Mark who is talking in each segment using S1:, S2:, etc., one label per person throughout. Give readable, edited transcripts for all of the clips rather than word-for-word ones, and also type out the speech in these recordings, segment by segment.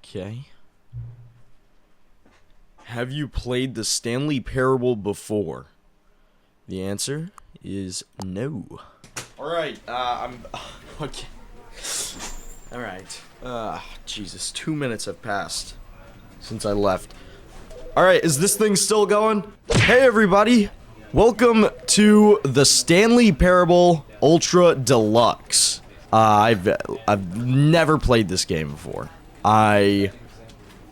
S1: Okay. Have you played the Stanley Parable before? The answer is no. Alright, I'm... Okay. Alright. Jesus, 2 minutes have passed since I left. Alright, is this thing still going? Hey everybody! Welcome to the Stanley Parable Ultra Deluxe. I've never played this game before. I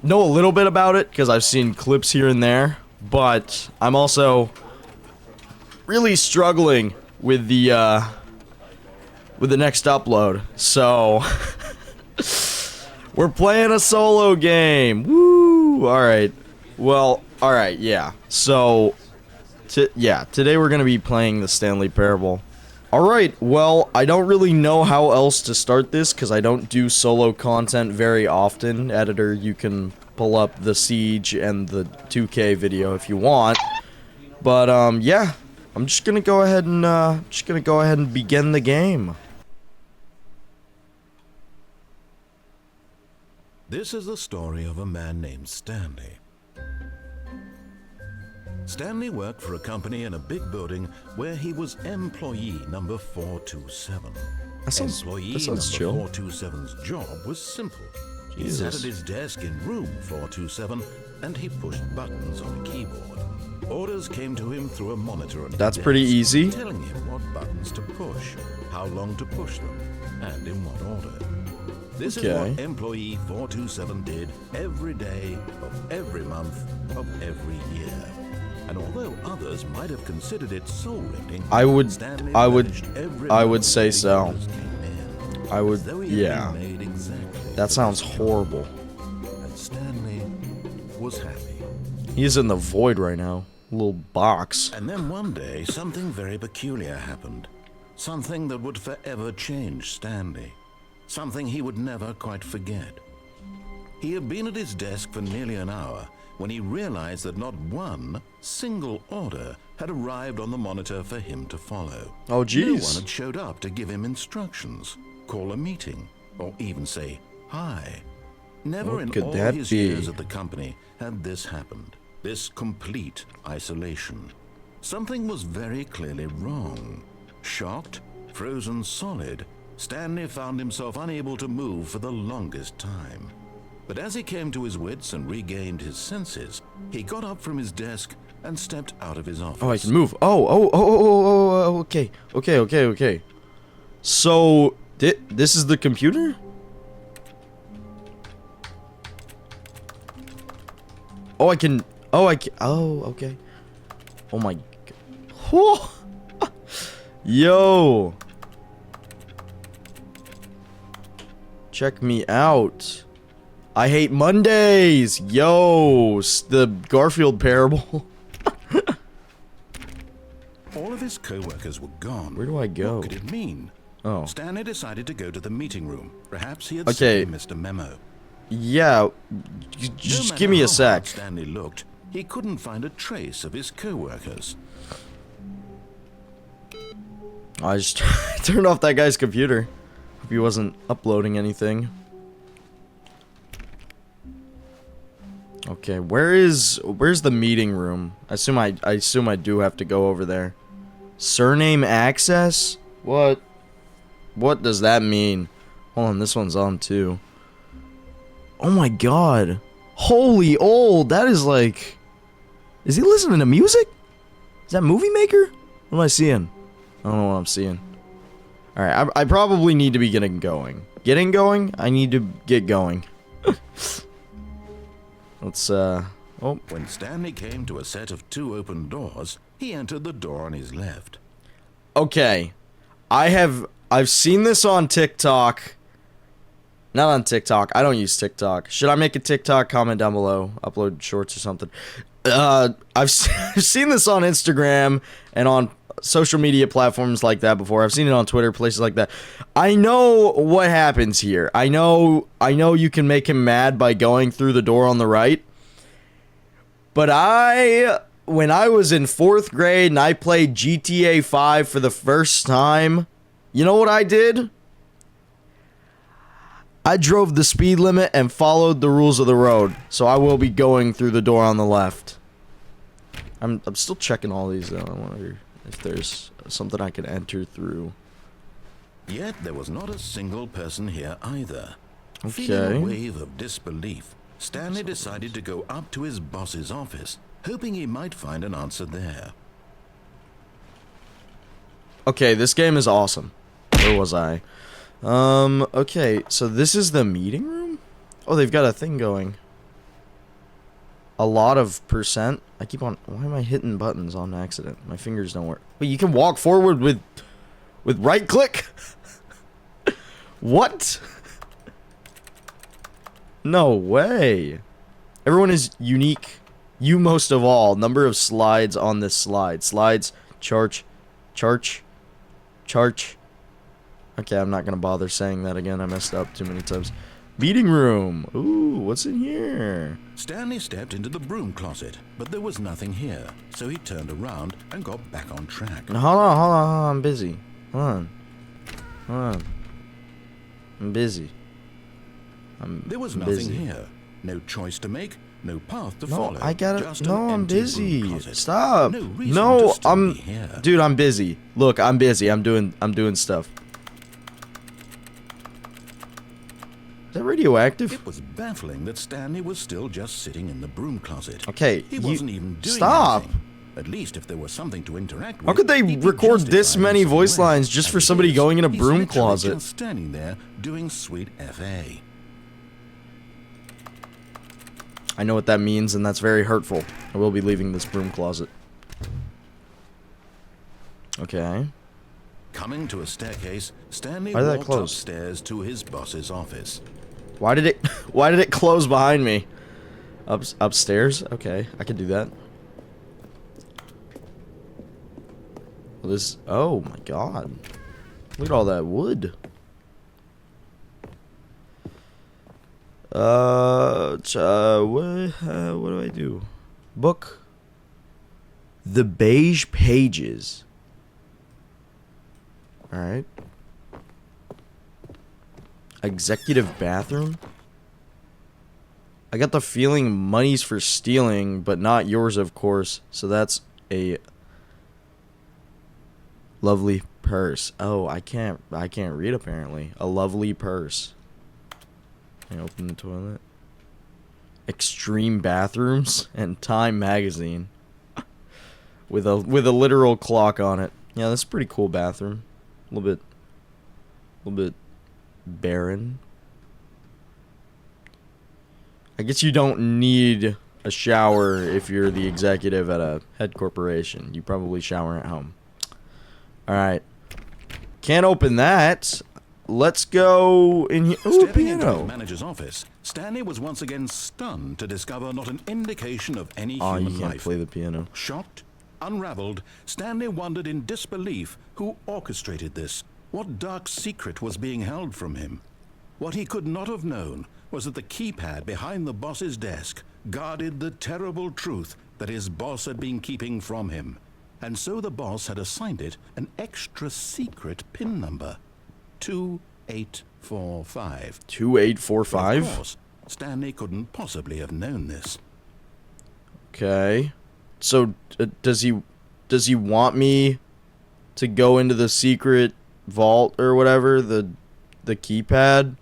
S1: know a little bit about it because I've seen clips here and there, but I'm also really struggling with the next upload. So we're playing a solo game. Woo! All right. Well, all right, yeah. So today we're going to be playing the Stanley Parable. Alright, well, I don't really know how else to start this, because I don't do solo content very often. Editor, you can pull up the Siege and the 2K video if you want. But, yeah, I'm just gonna go ahead and, begin the game.
S2: This is the story of a man named Stanley. Stanley worked for a company in a big building where he was employee number 427.
S1: That sounds chill.
S2: Number 427's job was simple. He sat at his desk in room 427 and he pushed buttons on a keyboard. Orders came to him through a monitor on his
S1: That's
S2: desk,
S1: pretty easy.
S2: telling him what buttons to push, how long to push them, and in what order. This is what employee 427 did every day of every month of every year. And although others might have considered it soul-lending,
S1: I would say so. Yeah. That sounds horrible.
S2: And Stanley was happy.
S1: He's in the void right now. A little box.
S2: And then one day, something very peculiar happened. Something that would forever change Stanley. Something he would never quite forget. He had been at his desk for nearly an hour when he realized that not one single order had arrived on the monitor for him to follow.
S1: Oh, jeez.
S2: No one had showed up to give him instructions, call a meeting, or even say hi. Never in all his years at the company had this happened. This complete isolation. Something was very clearly wrong. Shocked, frozen solid, Stanley found himself unable to move for the longest time. But as he came to his wits and regained his senses, he got up from his desk and stepped out of his office.
S1: Oh, I can move. Oh, okay. So, this is the computer? Oh, okay. Oh my God. Yo. Check me out. I hate Mondays! Yo! The Garfield Parable.
S2: All of his co-workers were gone.
S1: Where do I go?
S2: What could it mean?
S1: Oh.
S2: Stanley decided to go to the meeting room. Perhaps he had simply missed a memo.
S1: Yeah. Just give me a sec.
S2: No matter how hard Stanley looked, he couldn't find a trace of his co-workers.
S1: I just turned off that guy's computer. Hope he wasn't uploading anything. Okay, where's the meeting room? I assume I do have to go over there. Surname access? What does that mean? Hold on, this one's on too. Oh my God. Holy old, that is like... Is he listening to music? Is that Movie Maker? What am I seeing? I don't know what I'm seeing. Alright, I probably need to be getting going. Getting going? I need to get going. Let's,
S2: When Stanley came to a set of 2 open doors, he entered the door on his left.
S1: Okay. I've seen this on TikTok. Not on TikTok. I don't use TikTok. Should I make a TikTok? Comment down below. Upload shorts or something. I've seen this on Instagram and on social media platforms like that before. I've seen it on Twitter, places like that. I know what happens here. I know you can make him mad by going through the door on the right. But when I was in 4th grade and I played GTA 5 for the first time, you know what I did? I drove the speed limit and followed the rules of the road, so I will be going through the door on the left. I'm still checking all these though. I wonder if there's something I can enter through.
S2: Yet there was not a single person here either.
S1: Okay.
S2: Feeling a wave of disbelief, Stanley decided to go up to his boss's office, hoping he might find an answer there.
S1: Okay, this game is awesome. Where was I? Okay, so this is the meeting room? Oh, they've got a thing going. A lot of percent. I keep on... Why am I hitting buttons on accident? My fingers don't work. Wait, you can walk forward with right click? What? No way. Everyone is unique. You most of all. Number of slides on this slide. Slides. Charge. Okay, I'm not gonna bother saying that again. I messed up too many times. Meeting room. Ooh, what's in here?
S2: Stanley stepped into the broom closet, but there was nothing here, so he turned around and got back on track.
S1: Hold on. I'm busy. Hold on. I'm busy.
S2: There was nothing here. No choice to make, no path to follow.
S1: I gotta. No, I'm busy. Stop.
S2: No reason
S1: No,
S2: to still
S1: I'm.
S2: be here.
S1: Dude, I'm busy. Look, I'm busy. I'm doing stuff. Is that radioactive?
S2: It was baffling that Stanley was still just sitting in the broom closet.
S1: Okay,
S2: He wasn't even doing
S1: stop.
S2: anything. At least if there was something to interact with.
S1: How could they
S2: he'd be
S1: record this
S2: justified in
S1: many
S2: some
S1: voice
S2: way.
S1: lines just
S2: As
S1: for
S2: it
S1: somebody
S2: is,
S1: going in a
S2: he's
S1: broom
S2: literally
S1: closet?
S2: just standing there doing sweet FA.
S1: I know what that means, and that's very hurtful. I will be leaving this broom closet. Okay.
S2: Coming to a staircase, Stanley
S1: Why did that
S2: walked
S1: close?
S2: upstairs to his boss's office.
S1: Why did it close behind me? Upstairs? Okay, I can do that. Well, this... Oh my god. Look at all that wood. What do I do? Book. The Beige Pages. Alright. Executive bathroom? I got the feeling money's for stealing, but not yours, of course. So that's a lovely purse. Oh, I can't read apparently. A lovely purse. Can I open the toilet? Extreme bathrooms and Time magazine. with a literal clock on it. Yeah, that's a pretty cool bathroom. A little bit barren. I guess you don't need a shower if you're the executive at a head corporation. You probably shower at home. Alright. Can't open that. Let's go in here. Ooh,
S2: Stepping into
S1: piano.
S2: his manager's office, Stanley was once again stunned to discover not an indication of any
S1: Oh,
S2: human
S1: you can't
S2: life.
S1: play the piano.
S2: Shocked, unraveled, Stanley wondered in disbelief who orchestrated this. What dark secret was being held from him? What he could not have known was that the keypad behind the boss's desk guarded the terrible truth that his boss had been keeping from him. And so the boss had assigned it an extra secret PIN number. 2845.
S1: 2845?
S2: Of course, Stanley couldn't possibly have known this.
S1: Okay. So does he want me to go into the secret vault or whatever, the keypad?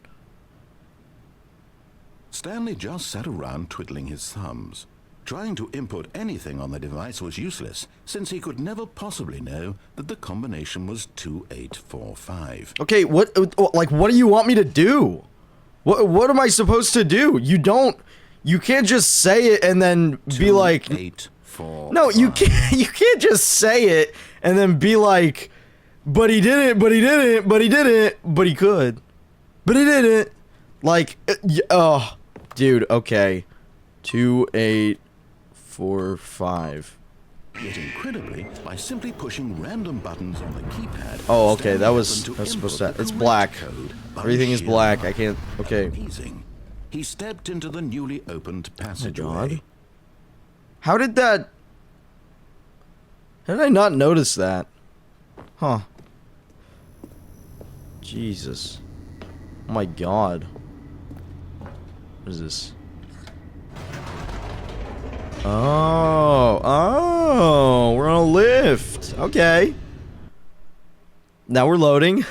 S2: Stanley just sat around twiddling his thumbs. Trying to input anything on the device was useless, since he could never possibly know that the combination was 2845.
S1: Okay, what do you want me to do? What am I supposed to do? You can't just say it and then be like
S2: 2845.
S1: no, you can't just say it and then be like, but he didn't, but he didn't, but he didn't, but he could, but he didn't. Like, oh, dude, okay. 2845.
S2: Yet incredibly, by simply pushing random buttons on the keypad.
S1: Oh, okay, that
S2: Stanley
S1: was
S2: happened
S1: that's supposed
S2: input
S1: to.
S2: the
S1: It's
S2: correct
S1: black.
S2: code by
S1: Everything is
S2: sheer
S1: black.
S2: luck.
S1: I can't. Okay.
S2: Amazing. He stepped into the newly opened
S1: God.
S2: passageway.
S1: How did that? How did I not notice that? Huh. Jesus. Oh my god. What is this? Oh, we're on a lift. Okay. Now we're loading.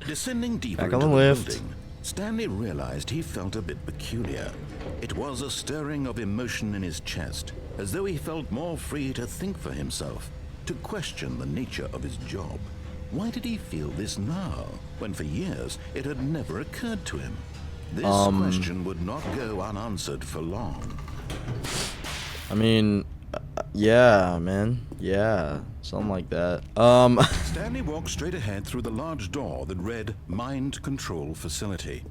S2: Descending deeper
S1: Back on
S2: into
S1: the lift.
S2: building, Stanley realized he felt a bit peculiar. It was a stirring of emotion in his chest, as though he felt more free to think for himself, to question the nature of his job. Why did he feel this now, when for years it had never occurred to him? This question would not go unanswered for long.
S1: I mean, yeah, man. Yeah, something like that.
S2: Stanley walked straight ahead through the large door that read Mind Control Facility.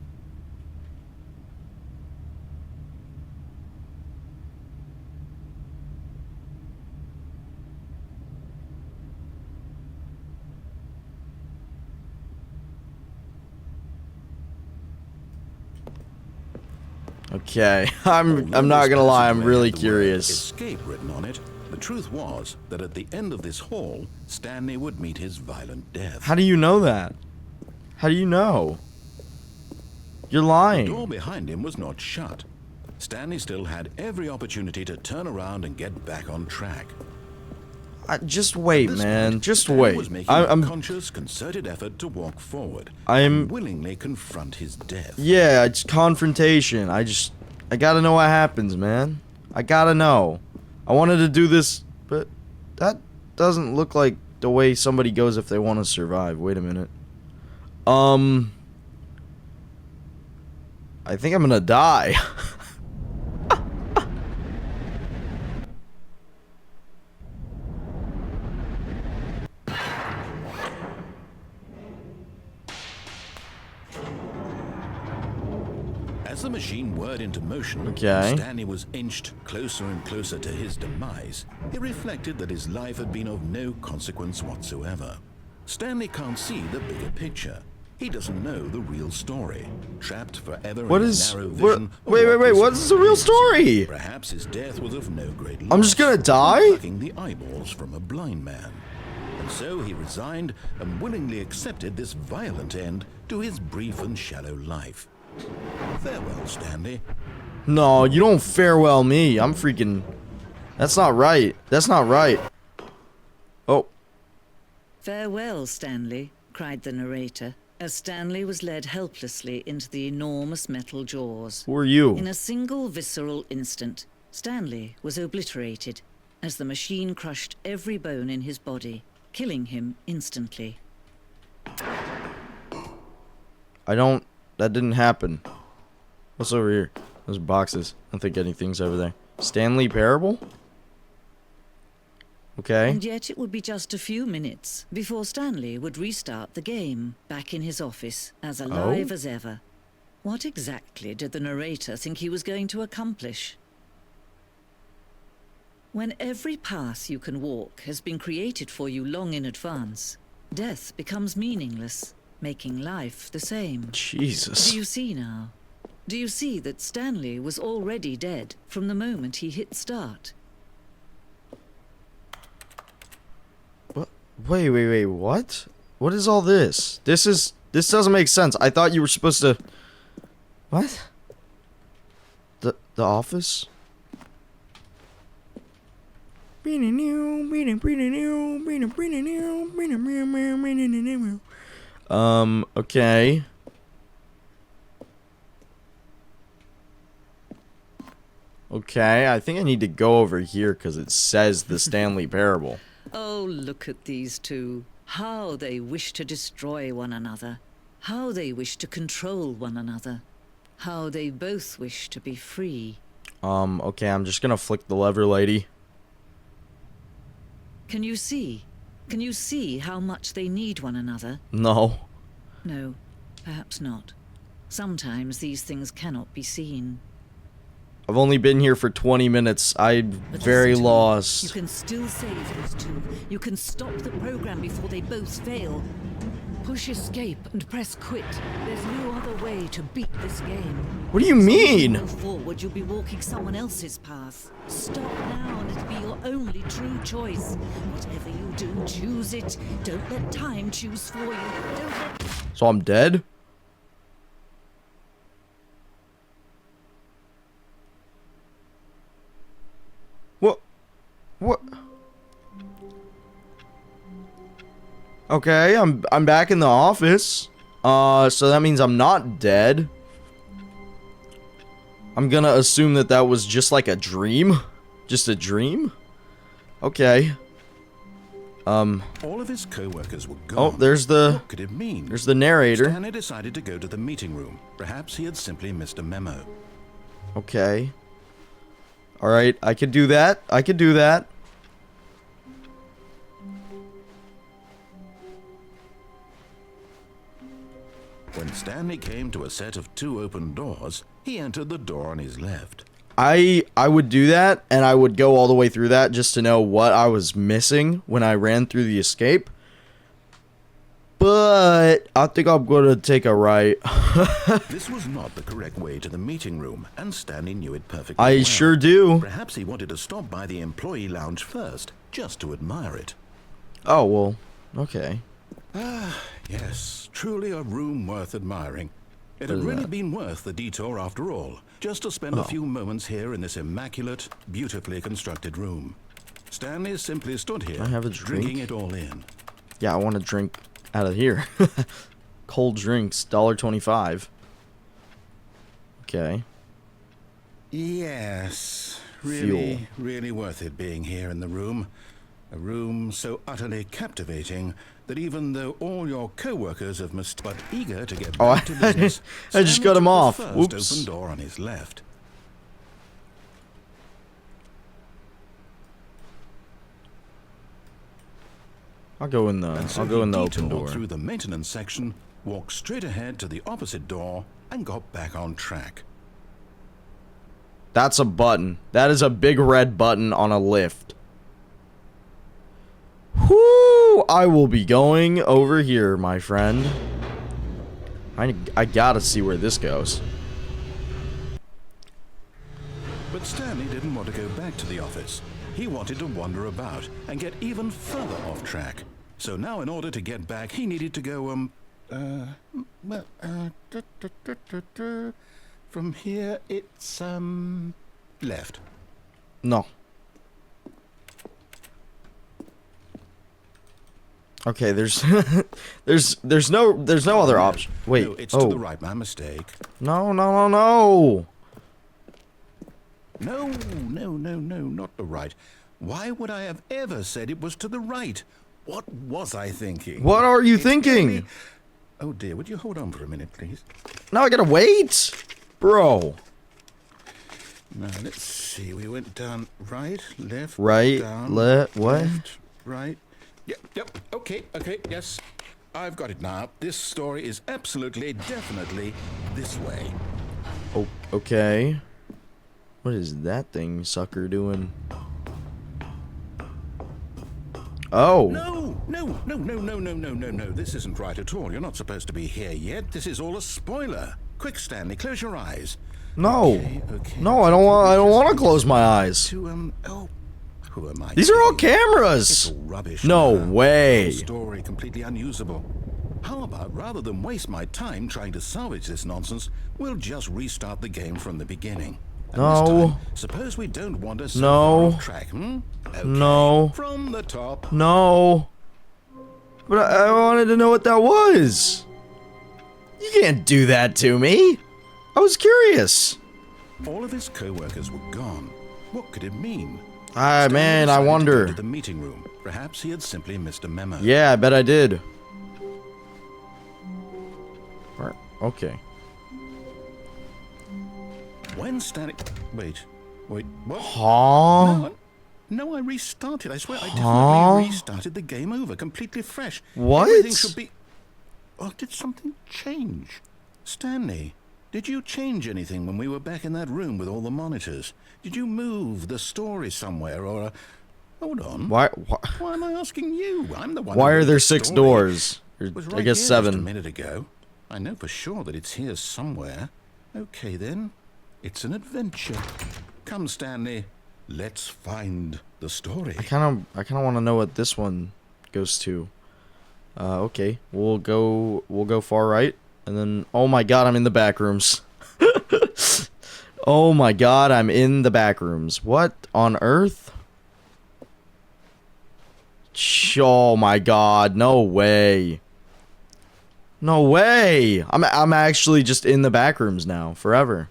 S1: Okay, I'm not gonna lie, I'm really curious.
S2: Escape written on it. The truth was that at the end of this hall, Stanley would meet his violent death.
S1: How do you know that? How do you know? You're
S2: The
S1: lying.
S2: door behind him was not shut. Stanley still had every opportunity to turn around and get back on track.
S1: Just wait,
S2: At this
S1: man.
S2: point,
S1: Just
S2: Stanley
S1: wait.
S2: was making
S1: I'm
S2: a conscious, concerted effort to walk forward.
S1: I'm-
S2: and willingly confront his death.
S1: Yeah, it's confrontation. I gotta know what happens, man. I gotta know. I wanted to do this, but that doesn't look like the way somebody goes if they want to survive. Wait a minute. I think I'm gonna die.
S2: As the machine whirred into motion,
S1: Okay.
S2: Stanley was inched closer and closer to his demise. He reflected that his life had been of no consequence whatsoever. Stanley can't see the bigger picture. He doesn't know the real story. Trapped forever
S1: What
S2: in
S1: is?
S2: his narrow
S1: What,
S2: vision. of
S1: wait.
S2: this
S1: What is the real story?
S2: Perhaps his death was of no great loss.
S1: I'm just gonna die?
S2: Plucking the eyeballs from a blind man. And so he resigned and willingly accepted this violent end to his brief and shallow life. Farewell, Stanley.
S1: No, you don't farewell me. I'm freaking. That's not right. That's not right. Oh,
S3: "Farewell, Stanley," cried the narrator, as Stanley was led helplessly into the enormous metal jaws.
S1: who are you?
S3: In a single visceral instant, Stanley was obliterated as the machine crushed every bone in his body, killing him instantly.
S1: That didn't happen. What's over here? Those boxes. I don't think anything's over there. Stanley Parable? Okay.
S3: And yet it would be just a few minutes before Stanley would restart the game, back in his office, as alive as ever. What exactly did the narrator think he was going to accomplish? When every path you can walk has been created for you long in advance, death becomes meaningless, making life the same.
S1: Jesus.
S3: Do you see now? Do you see that Stanley was already dead from the moment he hit start?
S1: What? Wait, what? What is all this? This doesn't make sense. I thought you were supposed to... What? The office? Okay. Okay, I think I need to go over here because it says the Stanley Parable.
S3: Oh, look at these two. How they wish to destroy one another. How they wish to control one another. How they both wish to be free.
S1: Okay, I'm just gonna flick the lever, lady.
S3: Can you see? Can you see how much they need one another?
S1: No.
S3: No, perhaps not. Sometimes these things cannot be seen.
S1: I've only been here for 20 minutes. I'm
S3: But
S1: very
S3: listen to me.
S1: lost.
S3: You can still save these two. You can stop the program before they both fail. Push escape and press quit. There's no other way to beat this game.
S1: What do you
S3: So if
S1: mean?
S3: you move forward, you'll be walking someone else's path. Stop now and it'll be your only true choice. Whatever you do, choose it. Don't let time choose for you. Don't let...
S1: So I'm dead? Okay, I'm back in the office. So that means I'm not dead. I'm gonna assume that that was just like a dream. Just a dream? Okay.
S2: All of his co-workers were gone.
S1: Oh, there's the...
S2: What could it mean?
S1: There's the narrator.
S2: Stanley decided to go to the meeting room. Perhaps he had simply missed a memo.
S1: Okay. Alright, I could do that. I could do that.
S2: When Stanley came to a set of 2 open doors, he entered the door on his left.
S1: I would do that, and I would go all the way through that just to know what I was missing when I ran through the escape. But I think I'm going to take a right.
S2: This was not the correct way to the meeting room, and Stanley knew it perfectly
S1: I
S2: well.
S1: sure do.
S2: Perhaps he wanted to stop by the employee lounge first, just to admire it.
S1: Oh, well, okay.
S2: Yes, truly a room worth admiring. It had really been worth the detour after all, just to spend a few moments here in this immaculate, beautifully constructed room. Stanley simply stood here,
S1: I have a drink?
S2: drinking it all in.
S1: Yeah, I want to drink out of here. Cold drinks, $1.25. Okay.
S2: Yes,
S1: Fuel.
S2: really worth it being here in the room. A room so utterly captivating that even though all your co-workers have but eager to get back to business,
S1: I just
S2: Stanley
S1: cut him
S2: took the
S1: off.
S2: first
S1: Whoops.
S2: open door on his left.
S1: I'll go in the open
S2: detoured
S1: door.
S2: through the maintenance section, walked straight ahead to the opposite door, and got back on track.
S1: That's a button. That is a big red button on a lift. Whoo! I will be going over here, my friend. I gotta see where this goes.
S2: But Stanley didn't want to go back to the office. He wanted to wander about and get even further off track. So now in order to get back, he needed to go, from here it's, left.
S1: No. Okay, there's there's no other option. Wait.
S2: No, it's to the right, my mistake.
S1: No.
S2: No, not the right. Why would I have ever said it was to the right? What was I thinking?
S1: What are you
S2: It's
S1: thinking?
S2: really- Oh dear, would you hold on for a minute, please?
S1: Now I gotta wait, bro.
S2: Now, let's see. We went down right, left,
S1: Right,
S2: down,
S1: left, what?
S2: left, right. Yep, okay, yes. I've got it now. This story is absolutely, definitely this way.
S1: Oh, okay. What is that thing, sucker, doing? Oh.
S2: No. This isn't right at all. You're not supposed to be here yet. This is all a spoiler. Quick, Stanley, close your eyes.
S1: No.
S2: Okay.
S1: No, I don't want to close my eyes.
S2: Who am I?
S1: These are all
S2: kidding? It's
S1: cameras.
S2: all rubbish.
S1: No
S2: now.
S1: way.
S2: The story completely unusable. How about rather than waste my time trying to salvage this nonsense, we'll just restart the game from the beginning. And this
S1: No.
S2: time, suppose we don't want to
S1: No.
S2: off track, Okay.
S1: No.
S2: From the top.
S1: No. But I wanted to know what that was. You can't do that to me. I was curious.
S2: All of his co-workers were gone. What could it mean?
S1: Ah, man, I
S2: Stanley decided to go
S1: wonder.
S2: to the meeting room. Perhaps he had simply missed a memo.
S1: Yeah, I bet I did. Okay.
S2: When Stanley... Wait, what?
S1: Huh?
S2: No, I restarted. I swear I
S1: Huh?
S2: definitely restarted the game over, completely fresh.
S1: What?
S2: Everything should be... Oh, did something change? Stanley, did you change anything when we were back in that room with all the monitors? Did you move the story somewhere or... Hold on.
S1: Why
S2: Why am I asking you? I'm the one.
S1: why
S2: who
S1: are
S2: wrote
S1: there
S2: the
S1: 6
S2: story.
S1: doors? Or,
S2: It was
S1: I
S2: right
S1: guess
S2: here just a
S1: 7.
S2: minute ago. I know for sure that it's here somewhere. Okay then, it's an adventure. Come, Stanley, let's find the story.
S1: I kind of want to know what this one goes to. Okay. We'll go far right and then oh my god, I'm in the back rooms. Oh my god, I'm in the back rooms. What on earth? Oh my god, no way. No way. I'm actually just in the back rooms now, forever.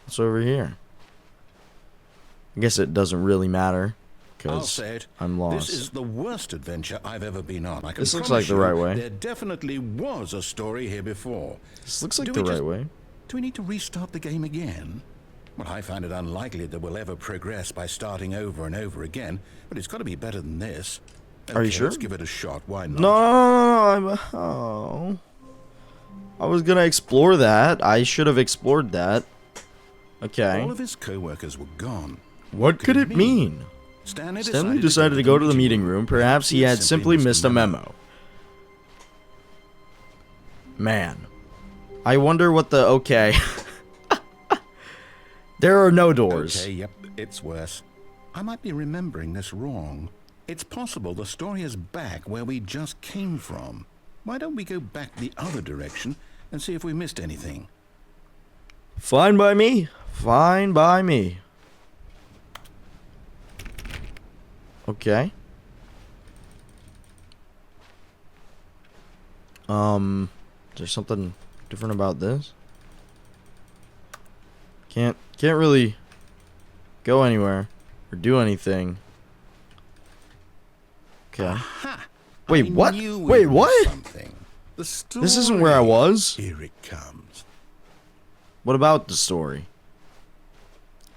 S1: What's over here? I guess it doesn't really matter,
S2: I'll
S1: because
S2: say it.
S1: I'm lost.
S2: This is the worst adventure I've ever been on.
S1: This looks like the right way.
S2: There definitely was a story here before.
S1: This looks like the right way.
S2: Do we need to restart the game again? Well, I find it unlikely that we'll ever progress by starting over and over again, but it's got to be better than this. Okay,
S1: Are you sure?
S2: Let's give it a shot. Why not?
S1: No, oh. I was gonna explore that. I should have explored that. Okay.
S2: All of his co-workers were gone.
S1: What could it mean?
S2: Stanley
S1: decided to go to the meeting room. Perhaps he had simply missed a memo. Man. I wonder what the... Okay. There are no doors.
S2: Okay, yep, it's worse. I might be remembering this wrong. It's possible the story is back where we just came from. Why don't we go back the other direction and see if we missed anything?
S1: Fine by me. Fine by me. Okay. Is there something different about this? Can't really go anywhere or do anything. Okay.
S2: Aha!
S1: Wait, what? Wait, what? This isn't where I was.
S2: Here it comes.
S1: What about the story?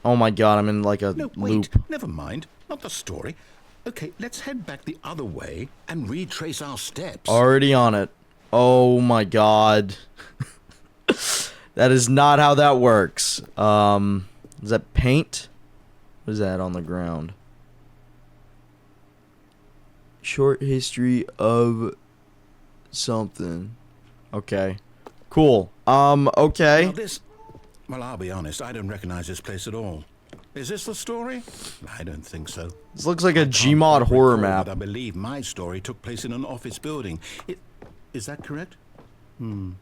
S1: Oh my god, I'm in like a
S2: No, wait.
S1: loop.
S2: Never mind. Not the story. Okay, let's head back the other way and retrace our steps.
S1: Already on it. Oh my god. That is not how that works. Is that paint? What is that on the ground? Short history of something. Okay. Cool. Okay.
S2: Well, I'll be honest, I don't recognize this place at all. Is this the story? I don't think so.
S1: This looks like a Gmod horror
S2: Recall
S1: map.
S2: that I believe my story took place in an office building. Is that correct? Do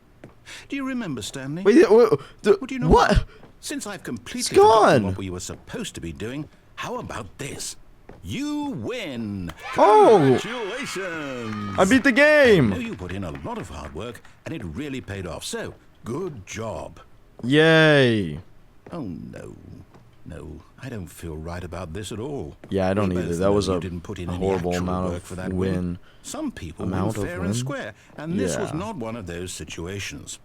S2: you remember, Stanley?
S1: Wait,
S2: Well, do you know
S1: what?
S2: Since I've completely
S1: It's
S2: forgotten
S1: gone.
S2: what we were supposed to be doing, how about this? You win!
S1: Oh!
S2: Congratulations!
S1: I beat the
S2: I know
S1: game!
S2: you put in a lot of hard work, and it really paid off, so good job.
S1: Yay.
S2: Oh, no. No, I don't feel right about this at all.
S1: Yeah, I don't
S2: We
S1: either.
S2: both
S1: That
S2: know
S1: was
S2: you
S1: a
S2: didn't put in any
S1: horrible
S2: actual
S1: amount
S2: work
S1: of
S2: for that
S1: win.
S2: Some people
S1: Amount
S2: win
S1: of
S2: fair
S1: win?
S2: and square, and this was
S1: Yeah.
S2: not one of those situations.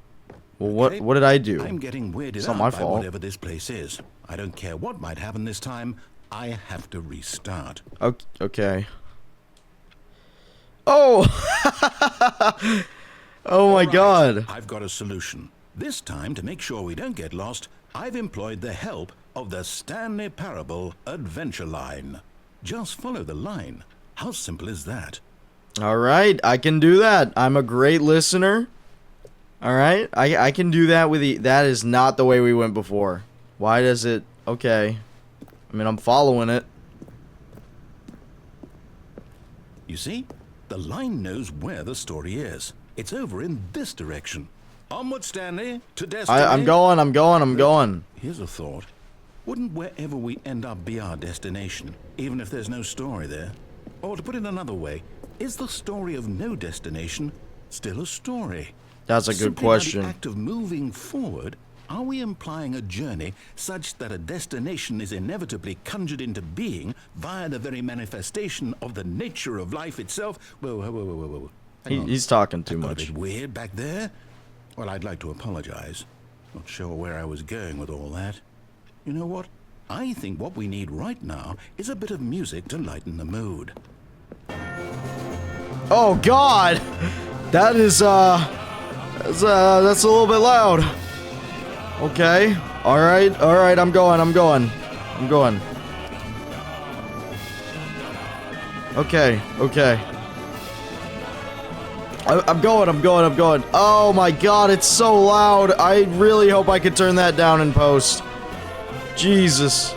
S1: Well,
S2: Okay?
S1: what did I do?
S2: I'm getting weirded
S1: It's not
S2: out
S1: my
S2: by
S1: fault.
S2: whatever this place is. I don't care what might happen this time. I have to restart.
S1: Okay. Oh! Oh my
S2: All right,
S1: god.
S2: I've got a solution. This time, to make sure we don't get lost, I've employed the help of the Stanley Parable Adventure Line. Just follow the line. How simple is that?
S1: Alright, I can do that. I'm a great listener. Alright, I can do that with the... That is not the way we went before. Why does it... Okay. I mean, I'm following it.
S2: You see? The line knows where the story is. It's over in this direction. Onward, Stanley, to destiny.
S1: I'm going.
S2: Here's a thought. Wouldn't wherever we end up be our destination, even if there's no story there? Or to put it another way, is the story of no destination still a story?
S1: That's a good
S2: Simply
S1: question.
S2: by the act of moving forward, are we implying a journey such that a destination is inevitably conjured into being via the very manifestation of the nature of life itself? Whoa. Hang on.
S1: He's talking too
S2: Got a
S1: much.
S2: bit weird back there? Well, I'd like to apologize. Not sure where I was going with all that. You know what? I think what we need right now is a bit of music to lighten the mood.
S1: Oh god! That is, that's a little bit loud. Okay. Alright, I'm going. Okay. I'm going. Oh my god, it's so loud. I really hope I could turn that down in post. Jesus.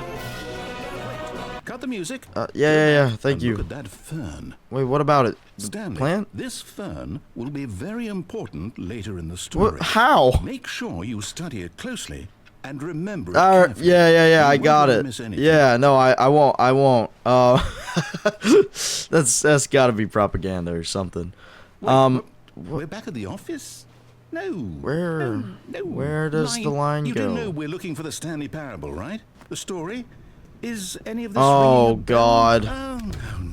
S2: Cut the music.
S1: Yeah. Thank
S2: And
S1: you.
S2: Look at that fern.
S1: Wait, what about it? The
S2: Stanley,
S1: plant?
S2: this fern will be very important later in the story.
S1: What? How?
S2: Make sure you study it closely, And remember it carefully.
S1: Yeah, I
S2: You
S1: got
S2: won't
S1: it.
S2: miss anything.
S1: Yeah, no, I won't. That's gotta be propaganda or something.
S2: We're back at the office? No.
S1: Where does the line
S2: You
S1: go?
S2: do know we're looking for the Stanley Parable, right? The story? Is any of this
S1: Oh,
S2: ringing a bell?
S1: God.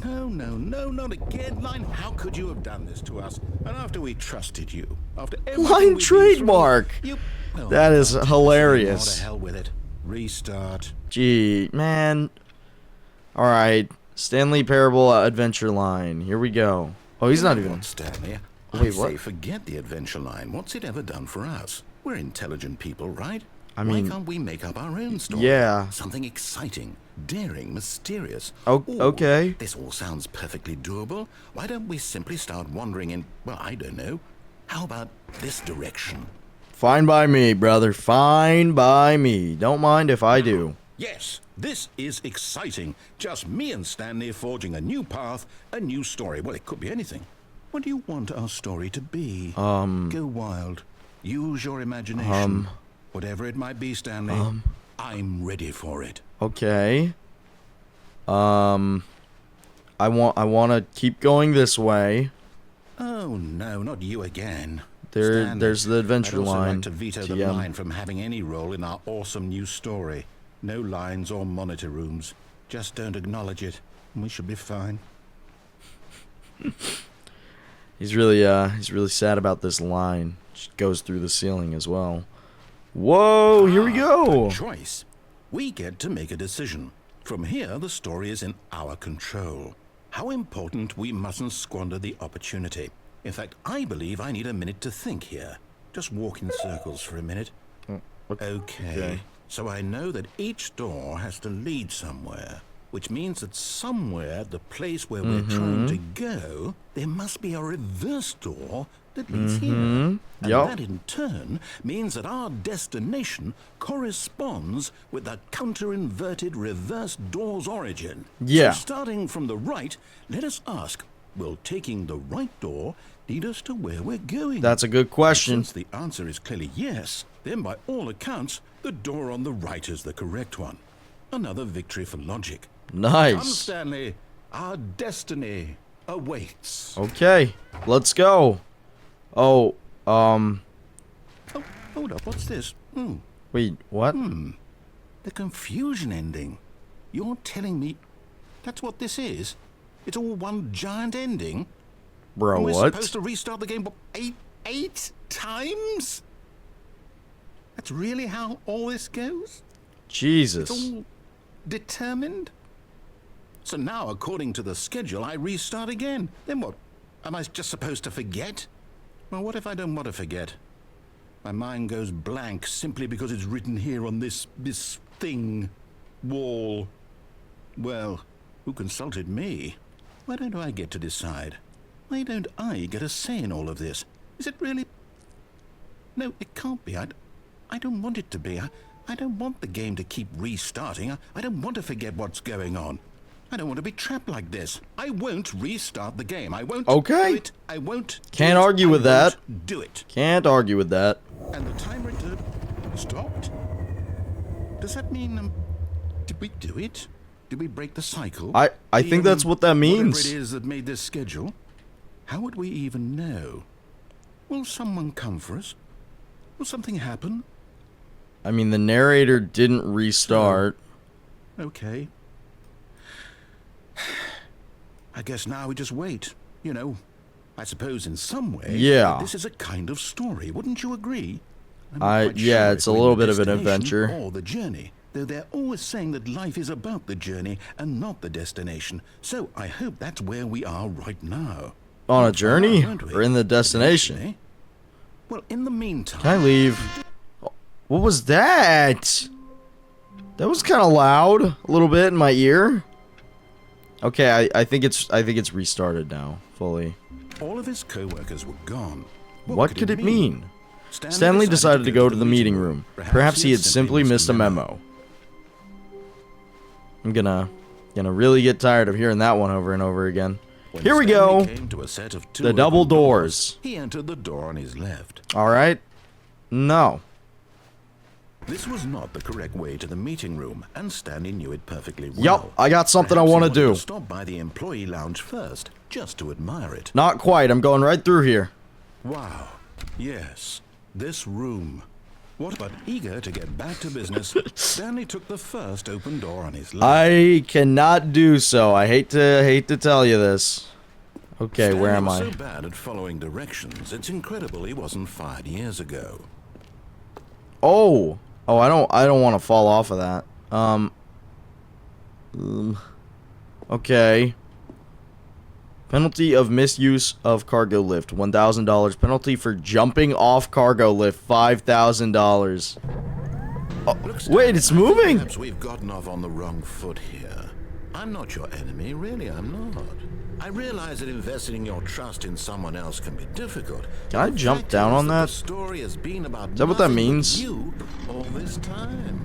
S2: Oh, no, not again, Line. How could you have done this to us? And after we trusted you, after everything
S1: Line
S2: we've been through,
S1: trademark.
S2: well,
S1: That is
S2: now to
S1: hilarious.
S2: hell with it. Restart.
S1: Gee, man. Alright. Stanley Parable Adventure Line. Here we go. Oh, he's not even...
S2: Stanley.
S1: Wait,
S2: I say
S1: what?
S2: forget the adventure line. What's it ever done for us? We're intelligent people, right?
S1: I mean...
S2: Why can't we make up our own story?
S1: Yeah.
S2: Something exciting, daring, mysterious.
S1: Oh,
S2: Ooh,
S1: okay.
S2: This all sounds perfectly doable. Why don't we simply start wandering in, well, I don't know. How about this direction?
S1: Fine by me, brother. Fine by me. Don't mind if I do.
S2: Yes, this is exciting. Just me and Stanley forging a new path, a new story. Well, it could be anything. What do you want our story to be? Go wild. Use your imagination. Whatever it might be, Stanley. I'm ready for it.
S1: Okay. I want to keep going this way.
S2: Oh no, not you again.
S1: There's the adventure
S2: I'd also
S1: line.
S2: like to veto the
S1: TM.
S2: line from having any role in our awesome new story. No lines or monitor rooms. Just don't acknowledge it, and we should be fine.
S1: He's really sad about this line. Just goes through the ceiling as well. Whoa, here we go.
S2: Good choice. We get to make a decision. From here, the story is in our control. How important we mustn't squander the opportunity. In fact, I believe I need a minute to think here. Just walk in circles for a minute. Okay. So I know that each door has to lead somewhere, which means that somewhere at the place where we're trying to go, there must be a reverse door that leads here. And that in turn means that our destination corresponds with the counter-inverted reverse door's origin.
S1: Yeah.
S2: So starting from the right, let us ask, will taking the right door lead us to where we're going?
S1: That's a good question.
S2: Since the answer is clearly yes, then by all accounts, the door on the right is the correct one. Another victory for logic. Come,
S1: Nice.
S2: Stanley. Our destiny awaits.
S1: Okay, let's go. Oh,
S2: Oh, hold up. What's this?
S1: wait, what?
S2: The confusion ending. You're telling me that's what this is? It's all one giant ending?
S1: Bro,
S2: And we're
S1: what?
S2: supposed to restart the game eight times? That's really how all this goes?
S1: Jesus.
S2: It's all determined? So now, according to the schedule, I restart again. Then what? Am I just supposed to forget? Well, what if I don't want to forget? My mind goes blank simply because it's written here on this thing, wall. Well, who consulted me? Why don't I get to decide? Why don't I get a say in all of this? Is it really? No, it can't be. I don't want it to be. I don't want the game to keep restarting. I don't want to forget what's going on. I don't want to be trapped like this. I won't restart the game. I won't
S1: Okay.
S2: do it. I won't do
S1: Can't
S2: it.
S1: argue
S2: I
S1: with that.
S2: won't do it.
S1: Can't argue with that.
S2: And the timer stopped? Does that mean, did we do it? Did we break the cycle?
S1: I think that's what that means.
S2: Whatever it is that made this schedule. How would we even know? Will someone come for us? Will something happen?
S1: I mean, the narrator didn't restart.
S2: Okay. I guess now we just wait. You know, I suppose in some way,
S1: Yeah.
S2: this is a kind of story. Wouldn't you agree? I'm not quite
S1: Yeah,
S2: sure
S1: it's
S2: if
S1: a
S2: we're in
S1: little
S2: the
S1: bit of an
S2: destination
S1: adventure.
S2: or the journey, though they're always saying that life is about the journey and not the destination. So I hope that's where we are right now.
S1: On a
S2: Not far,
S1: journey?
S2: aren't we?
S1: Or in the destination?
S2: Eventually. Well, in the meantime,
S1: Can I leave? What was that? That was kind of loud, a little bit in my ear. Okay, I think it's restarted now, fully.
S2: all of his co-workers were gone.
S1: What could it mean? Stanley decided to go to the meeting room. Perhaps he had simply missed a memo. I'm gonna really get tired of hearing that one over and over again.
S2: When
S1: Here we
S2: Stanley
S1: go.
S2: came to a set of two
S1: The double
S2: open
S1: doors.
S2: He entered the door on his left.
S1: All right. No.
S2: This was not the correct way to the meeting room, and Stanley knew it perfectly well.
S1: Yup, I got something I
S2: Perhaps
S1: want
S2: he
S1: to
S2: wanted
S1: do.
S2: Stop by the employee lounge first, just to admire it.
S1: Not quite. I'm going right through here.
S2: Wow. Yes, this room. What? But eager to get back to business, Stanley took the first open door on his left.
S1: I cannot do so. I hate to tell you this. Okay,
S2: Stanley
S1: where am
S2: was
S1: I?
S2: so bad at following directions, it's incredible he wasn't 5 years ago.
S1: Oh, I don't want to fall off of that. Okay. Penalty of misuse of cargo lift, $1,000. Penalty for jumping off cargo lift, $5,000. Oh, wait, it's moving.
S2: Perhaps we've gotten off on the wrong foot here. I'm not your enemy, really, I'm not. I realize that investing your trust in someone else can be difficult.
S1: Can I jump down on that?
S2: The story has been about
S1: Is that what that
S2: nothing but
S1: means?
S2: you all this time.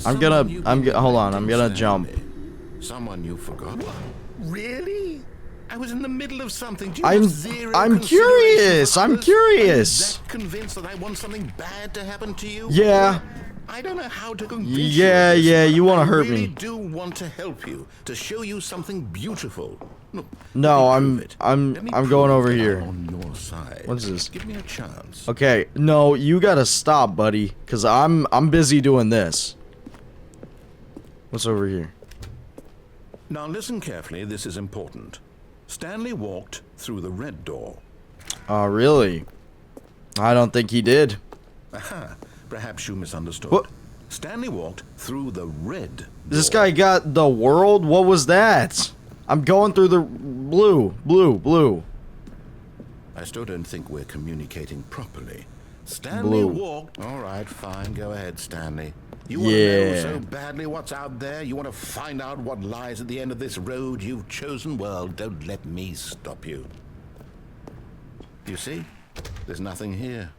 S1: Hold on, I'm gonna jump.
S2: Someone you forgot? Really? I was in the middle of something. Do you
S1: I'm
S2: have zero
S1: curious.
S2: consideration for
S1: I'm
S2: others?
S1: curious.
S2: Are you that convinced that I want something bad to happen to you?
S1: Yeah.
S2: I don't know how to convince
S1: Yeah,
S2: you.
S1: yeah, you want to
S2: I
S1: hurt
S2: really
S1: me.
S2: do want to help you, to show you something beautiful. Look,
S1: No,
S2: let me prove it.
S1: I'm
S2: Let me
S1: going
S2: prove
S1: over
S2: that
S1: here.
S2: I'm on your side.
S1: What's this?
S2: Give me a chance.
S1: Okay, no, you gotta stop, buddy, cause I'm busy doing this. What's over here?
S2: Now listen carefully, this is important. Stanley walked through the red door.
S1: Oh, really? I don't think he did.
S2: Aha, perhaps you misunderstood.
S1: What?
S2: Stanley walked through the red door.
S1: This guy got the world? What was that? I'm going through the blue.
S2: I still don't think we're communicating properly. Stanley
S1: Blue.
S2: walked... All right, fine, go ahead, Stanley. You want to know
S1: Yeah.
S2: so badly what's out there? You want to find out what lies at the end of this road you've chosen? Well, don't let me stop you. You see? There's nothing here.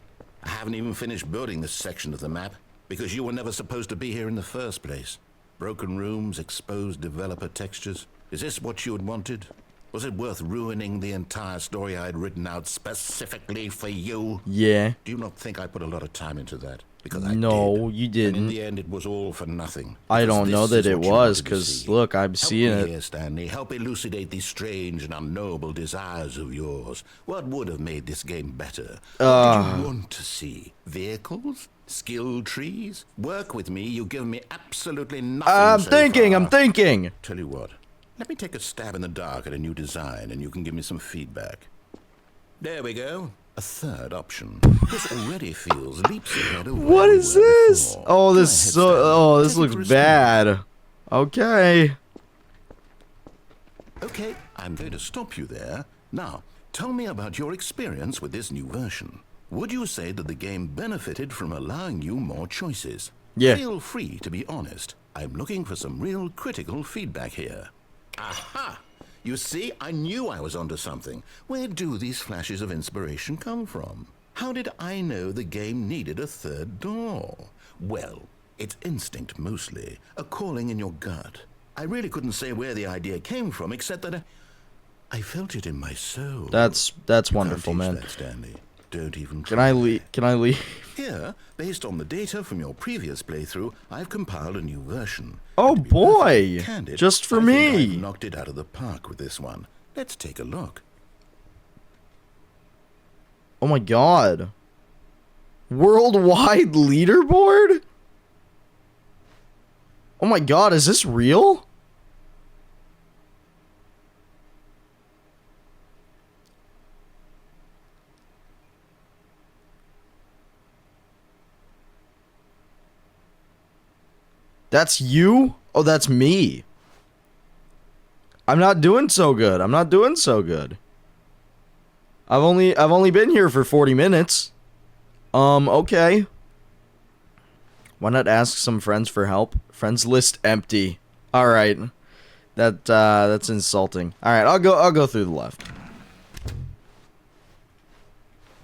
S2: I haven't even finished building this section of the map, because you were never supposed to be here in the first place. Broken rooms, exposed developer textures. Is this what you had wanted? Was it worth ruining the entire story I had written out specifically for you?
S1: Yeah.
S2: Do you not think I put a lot of time into that? Because I
S1: No,
S2: did.
S1: you
S2: And in
S1: didn't.
S2: the end, it was all for nothing.
S1: I
S2: Because
S1: don't know
S2: this
S1: that
S2: is
S1: it
S2: what you
S1: was,
S2: wanted to
S1: because
S2: see.
S1: look, I'm seeing
S2: Help me
S1: it.
S2: here, Stanley. Help elucidate these strange and unknowable desires of yours. What would have made this game better? What did you want to see? Vehicles? Skill trees? Work with me. You've given me absolutely nothing
S1: I'm
S2: so
S1: thinking.
S2: far. Tell you what. Let me take a stab in the dark at a new design, and you can give me some feedback. There we go. A third option. This already feels leaps ahead of where
S1: What
S2: we
S1: is
S2: were
S1: this?
S2: before.
S1: Oh,
S2: Go
S1: this
S2: ahead,
S1: so.
S2: Stanley.
S1: Oh, this
S2: Take it for a
S1: looks
S2: spin.
S1: bad. Okay.
S2: Okay, I'm going to stop you there. Now, tell me about your experience with this new version. Would you say that the game benefited from allowing you more choices?
S1: Yeah.
S2: Feel free to be honest. I'm looking for some real critical feedback here. Aha! You see, I knew I was onto something. Where do these flashes of inspiration come from? How did I know the game needed a third door? Well, it's instinct mostly, a calling in your gut. I really couldn't say where the idea came from, except that I felt it in my soul.
S1: That's
S2: You
S1: wonderful,
S2: can't teach
S1: man.
S2: that, Stanley. Don't even
S1: Can
S2: try.
S1: I leave? Can I leave?
S2: Here, based on the data from your previous playthrough, I've compiled a new version.
S1: Oh
S2: To be
S1: boy!
S2: perfectly candid,
S1: Just for
S2: I think
S1: me.
S2: I've knocked it out of the park with this one. Let's take a look.
S1: Oh my god. Worldwide leaderboard? Oh my god, is this real? That's you? Oh, that's me. I'm not doing so good. I'm not doing so good. I've only been here for 40 minutes. Okay. Why not ask some friends for help? Friends list empty. All right. That's insulting. All right, I'll go through the left.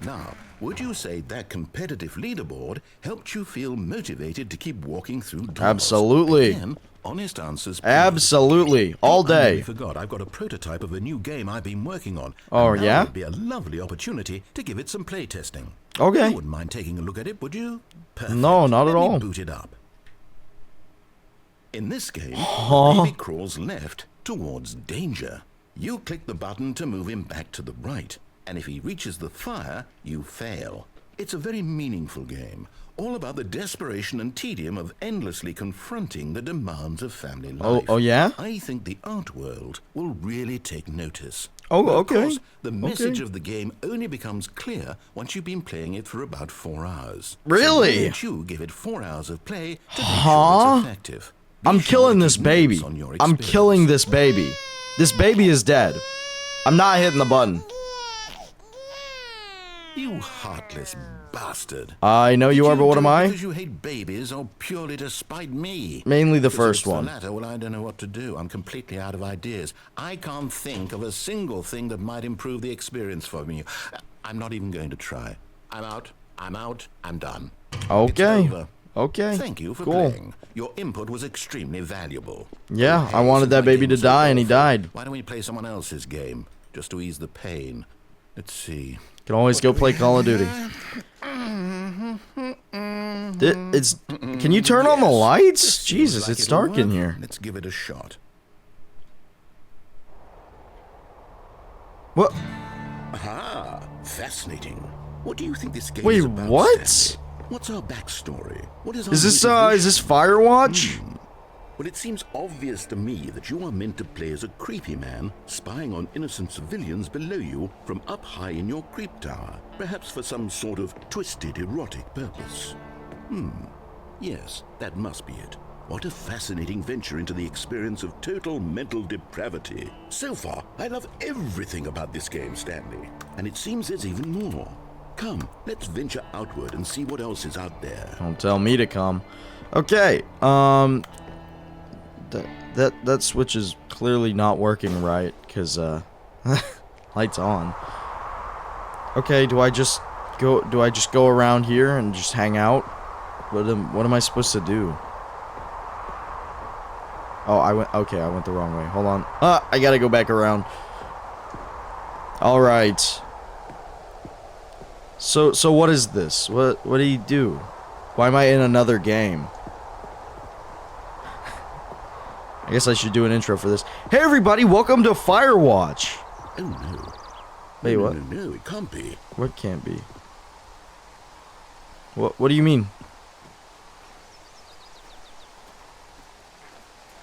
S2: Now, would you say that competitive leaderboard helped you feel motivated to keep walking through doors?
S1: Absolutely.
S2: Again, honest answers, please.
S1: Absolutely. All
S2: I
S1: day.
S2: nearly forgot. I've got a prototype of a new game I've been working on.
S1: Oh,
S2: and now
S1: yeah?
S2: would be a lovely opportunity to give it some playtesting.
S1: Okay.
S2: You wouldn't mind taking a look at it, would you? Perfect.
S1: No, not at
S2: Let me
S1: all.
S2: boot it up. In this game,
S1: Huh?
S2: the baby crawls left towards danger. You click the button to move him back to the right, and if he reaches the fire, you fail. It's a very meaningful game, all about the desperation and tedium of endlessly confronting the demands of family life.
S1: Oh yeah?
S2: I think the art world will really take notice.
S1: Oh,
S2: But of
S1: okay.
S2: course, the message
S1: Okay.
S2: of the game only becomes clear once you've been playing it for about 4 hours.
S1: Really?
S2: So why don't you give it 4 hours of play to make
S1: Huh?
S2: sure it's effective? Be
S1: I'm
S2: sure
S1: killing
S2: to
S1: this
S2: keep
S1: baby.
S2: notes on your
S1: I'm
S2: experience.
S1: killing this baby. This baby is dead. I'm not hitting the button.
S2: You heartless bastard.
S1: I know you
S2: Did
S1: are, but what
S2: do
S1: am
S2: it
S1: I?
S2: Because you hate babies or purely to spite me?
S1: Mainly the
S2: Because if
S1: first
S2: it's the
S1: one.
S2: latter, well, I don't know what to do. I'm completely out of ideas. I can't think of a single thing that might improve the experience for me. I'm not even going to try. I'm out. I'm out. I'm done.
S1: Okay.
S2: It's over.
S1: Okay.
S2: Thank you for
S1: Cool.
S2: playing. Your input was extremely valuable.
S1: Yeah,
S2: Oh,
S1: I
S2: hey,
S1: wanted
S2: since
S1: that
S2: my
S1: baby
S2: game
S1: to
S2: was so
S1: die, and he
S2: awful,
S1: died.
S2: Why don't we play someone else's game, just to ease the pain? Let's see.
S1: Can always go play Call of Duty. It's. Can you turn on the
S2: Yes,
S1: lights?
S2: this seems
S1: Jesus,
S2: like
S1: it's
S2: it'll
S1: dark in
S2: work.
S1: here.
S2: Let's give it a shot.
S1: What?
S2: Aha! Fascinating. What do you think this game
S1: Wait,
S2: is about?
S1: what?
S2: Stanley? What's our backstory? What is our
S1: Is this
S2: motivation?
S1: Firewatch?
S2: Well, it seems obvious to me that you are meant to play as a creepy man, spying on innocent civilians below you from up high in your creep tower, perhaps for some sort of twisted erotic purpose. Yes, that must be it. What a fascinating venture into the experience of total mental depravity. So far, I love everything about this game, Stanley. And it seems there's even more. Come, let's venture outward and see what else is out there.
S1: Don't tell me to come. Okay. That switch is clearly not working right, cause lights on. Okay, do I just go around here and just hang out? What am I supposed to do? Oh, I went the wrong way. Hold on. I gotta go back around. All right. So what is this? What do you do? Why am I in another game? I guess I should do an intro for this. Hey everybody, welcome to Firewatch.
S2: Oh no.
S1: Wait,
S2: no,
S1: what?
S2: No, it can't be.
S1: What can't be? What do you mean?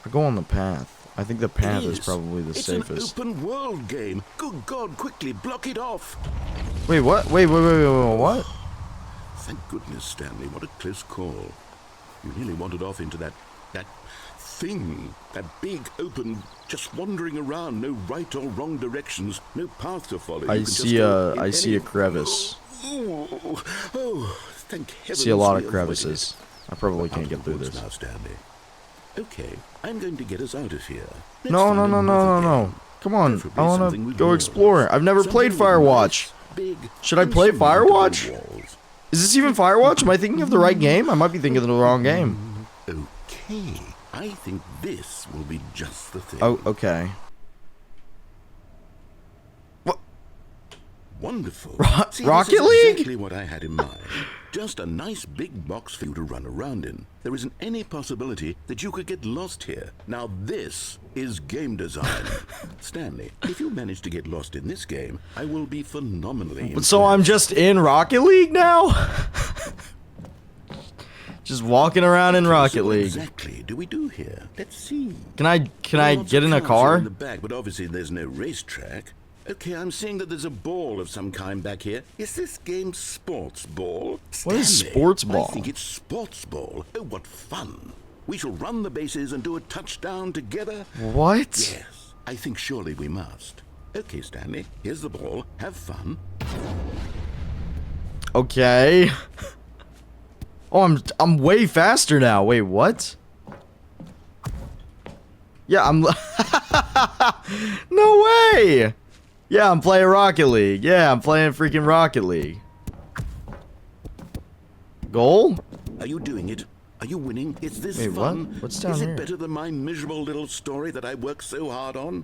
S1: I go on the path. I think the path is probably the safest.
S2: It's an open world game. Good God, quickly block it off.
S1: Wait, what? Wait, what?
S2: Thank goodness, Stanley. What a close call. You nearly wandered off into that thing. That big, open, just wandering around. No right or wrong directions. No path to follow.
S1: I
S2: You can
S1: see
S2: just go in
S1: I see a
S2: any-
S1: crevice.
S2: Oh, thank heavens.
S1: See a lot
S2: we
S1: of
S2: avoided
S1: crevices. I probably
S2: it.
S1: can't
S2: Out
S1: get
S2: of
S1: through
S2: the woods
S1: this.
S2: now, Stanley. Okay, I'm going to get us out of here. Let's
S1: No.
S2: find another game.
S1: Come on,
S2: Preferably
S1: I want
S2: something
S1: to
S2: with
S1: go
S2: walls.
S1: explore. I've never
S2: Something
S1: played
S2: with
S1: Firewatch.
S2: nice, big,
S1: Should I play
S2: insurmountable
S1: Firewatch?
S2: walls.
S1: Is this even Firewatch? Am I thinking of the right game? I might be thinking of the wrong game.
S2: Okay, I think this will be just the thing.
S1: Oh, okay.
S2: Wonderful. See,
S1: Rocket
S2: this is
S1: League?
S2: exactly what I had in mind. Just a nice big box for you to run around in. There isn't any possibility that you could get lost here. Now this is game design. Stanley, if you manage to get lost in this game, I will be phenomenally
S1: But so I'm
S2: impressed.
S1: just in Rocket League now? Just walking around in
S2: So
S1: Rocket
S2: what
S1: League.
S2: exactly do we do here? Let's see.
S1: Can I
S2: Lots
S1: get
S2: of
S1: in a
S2: cars here
S1: car?
S2: in the back, but obviously there's no racetrack. Okay, I'm seeing that there's a ball of some kind back here. Is this game sports ball?
S1: What is
S2: Stanley,
S1: sports ball?
S2: I think it's sports ball. Oh, what fun! We shall run the bases and do a touchdown together.
S1: What?
S2: Yes, I think surely we must. Okay, Stanley, here's the ball. Have fun.
S1: Okay. Oh, I'm way faster now. Wait, what? Yeah, I'm No way. Yeah, I'm playing Rocket League. Yeah, I'm playing freaking Rocket League. Goal?
S2: Are you doing it? Are you winning? Is this
S1: Wait, what?
S2: fun?
S1: What's down
S2: Is it
S1: here?
S2: better than my miserable little story that I worked so hard on?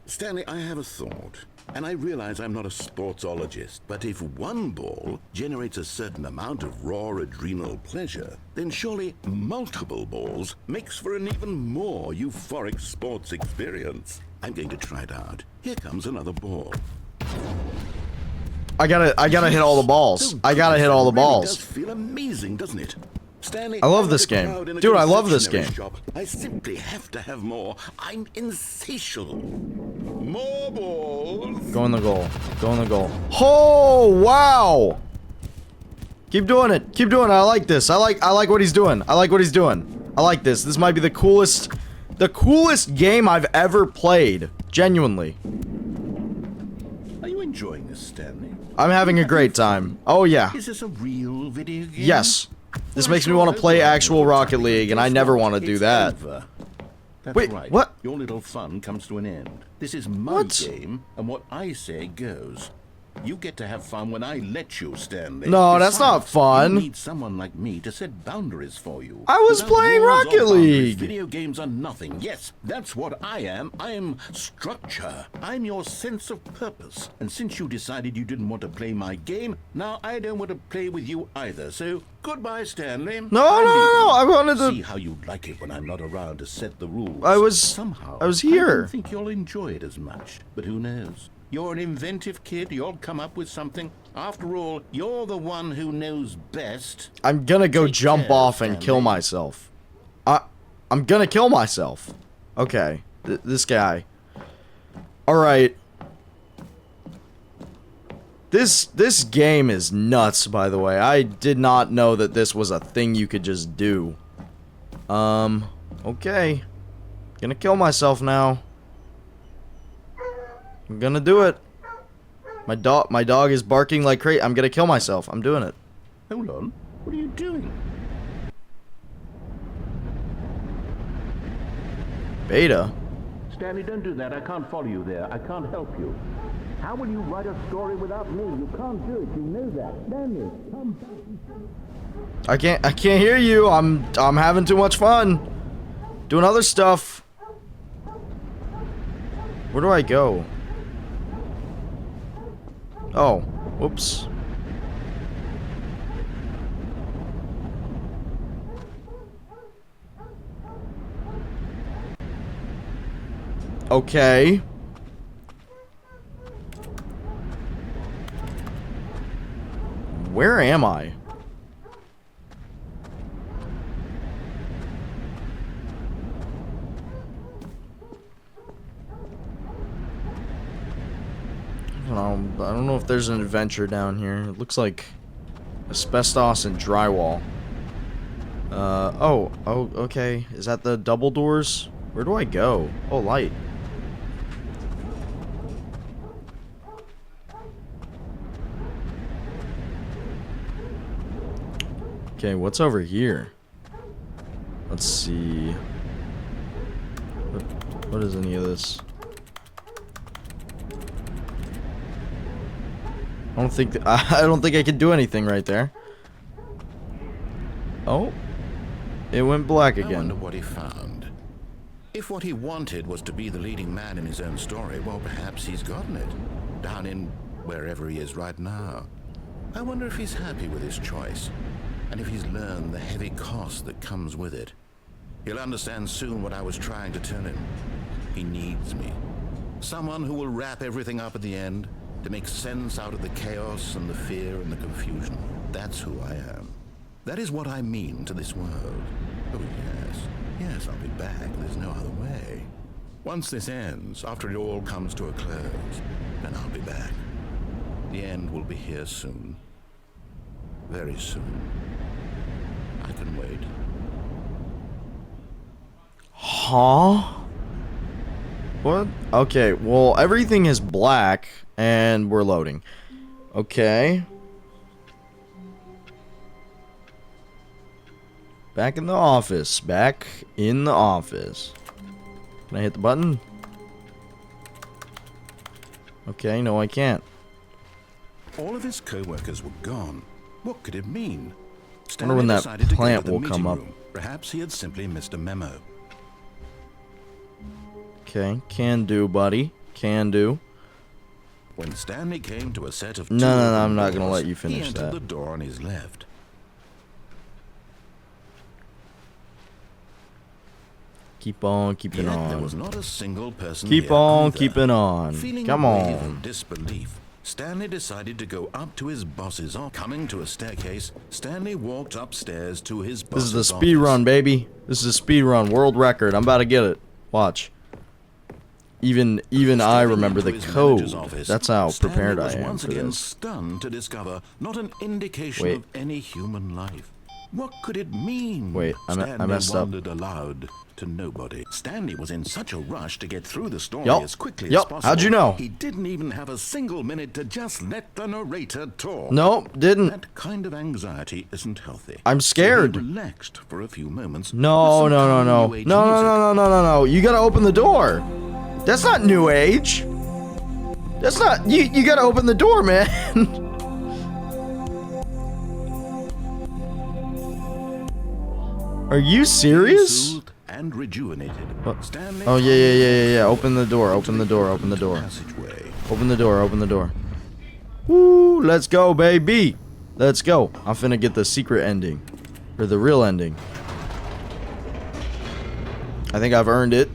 S2: Stanley, I have a thought. And I realize I'm not a sportsologist, but if one ball generates a certain amount of raw adrenal pleasure, then surely multiple balls makes for an even more euphoric sports experience. I'm going to try it out. Here comes another ball.
S1: I gotta hit all the balls. I gotta hit all the balls.
S2: It does feel amazing, doesn't it? Stanley,
S1: I love this game. Dude, I love this game.
S2: Shop. I simply have to have more. I'm insatiable. More balls.
S1: Go in the goal. Go in the goal. Oh, wow. Keep doing it. Keep doing it. I like this. I like what he's doing. I like what he's doing. I like this. This might be the coolest game I've ever played. Genuinely.
S2: Are you enjoying this, Stanley?
S1: I'm having a great time. Oh, yeah.
S2: Is this a real video game?
S1: Yes. This makes me want to play actual Rocket League, and I never want to do that.
S2: That's
S1: Wait,
S2: right.
S1: what?
S2: Your little fun comes to an end. This is my game, and what I say goes. You get to have fun when I let you, Stanley.
S1: No, that's not fun.
S2: You need someone like me to set boundaries for you.
S1: I was playing Rocket League.
S2: Video games are nothing. Yes, that's what I am. I am structure. I'm your sense of purpose. And since you decided you didn't want to play my game, now I don't want to play with you either. So, goodbye, Stanley.
S1: No. I wanted to
S2: see how you like it when I'm not around to set the rules.
S1: I was here.
S2: I don't think you'll enjoy it as much, but who knows? You're an inventive kid. You'll come up with something. After all, you're the one who knows best.
S1: I'm gonna go jump off and kill myself. I'm gonna kill myself. Okay, this guy. All right. This game is nuts, by the way. I did not know that this was a thing you could just do. Okay. Gonna kill myself now. I'm gonna do it. My dog is barking like crazy. I'm gonna kill myself. I'm doing it.
S2: Hold on. What are you doing?
S1: Beta?
S2: Stanley, don't do that. I can't follow you there. I can't help you. How will you write a story without me? You can't do it. You know that. Stanley, come back.
S1: I can't hear you. I'm having too much fun. Doing other stuff. Where do I go? Oh, whoops. Okay. Where am I? I don't know if there's an adventure down here. It looks like asbestos and drywall. Oh, okay. Is that the double doors? Where do I go? Oh, light. Okay, what's over here? Let's see. What is any of this? I don't think I can do anything right there. Oh, it went black again.
S2: I wonder what he found. If what he wanted was to be the leading man in his own story, well, perhaps he's gotten it. Down in wherever he is right now. I wonder if he's happy with his choice, and if he's learned the heavy cost that comes with it. He'll understand soon what I was trying to tell him. He needs me. Someone who will wrap everything up at the end, to make sense out of the chaos and the fear and the confusion. That's who I am. That is what I mean to this world. Oh, yes, I'll be back. There's no other way. Once this ends, after it all comes to a close, then I'll be back. The end will be here soon. Very soon. I can wait.
S1: Huh? What? Okay, well, everything is black. And we're loading. Okay. Back in the office. Back in the office. Can I hit the button? Okay, no I can't.
S2: All of his co-workers were gone. What could it mean?
S1: I wonder when that plant will come up.
S2: Perhaps he had simply missed a memo.
S1: Okay, can do, buddy. Can do.
S2: When Stanley came to a set of
S1: No, I'm not gonna let you finish
S2: he entered
S1: that.
S2: the door on his left.
S1: Keep on keeping
S2: Yet there
S1: on.
S2: was not a single person
S1: Keep
S2: here
S1: on
S2: either.
S1: keeping on.
S2: Feeling
S1: Come
S2: a wave
S1: on.
S2: of disbelief, Stanley decided to go up to his boss's office. Coming to a staircase, Stanley walked upstairs to his
S1: This
S2: boss's
S1: is the speed run, baby. This is a speed run, world record. I'm about to get it. Watch. Even I remember the code. That's how prepared I am
S2: once
S1: for
S2: again
S1: this.
S2: stunned to discover not an indication
S1: Wait.
S2: of any human life. What could it mean?
S1: Wait, I
S2: Stanley
S1: messed up.
S2: wondered aloud to nobody. Stanley was in such a rush to get through the story
S1: Yup.
S2: as quickly as
S1: Yup.
S2: possible.
S1: How'd you know?
S2: He didn't even have a single minute to just let the narrator talk.
S1: No, didn't.
S2: That kind of anxiety isn't healthy.
S1: I'm scared.
S2: So he relaxed for a few moments.
S1: No.
S2: with some calm new age music.
S1: No. You gotta open the door. That's not new age. That's not. You gotta open the door, man. Are you serious?
S2: Soothed and rejuvenated. Stanley
S1: Oh yeah. Open the door. Open the door. Open the door.
S2: passageway.
S1: Open the door. Open the door. Woo! Let's go, baby. Let's go. I'm finna get the secret ending, or the real ending. I think I've earned it.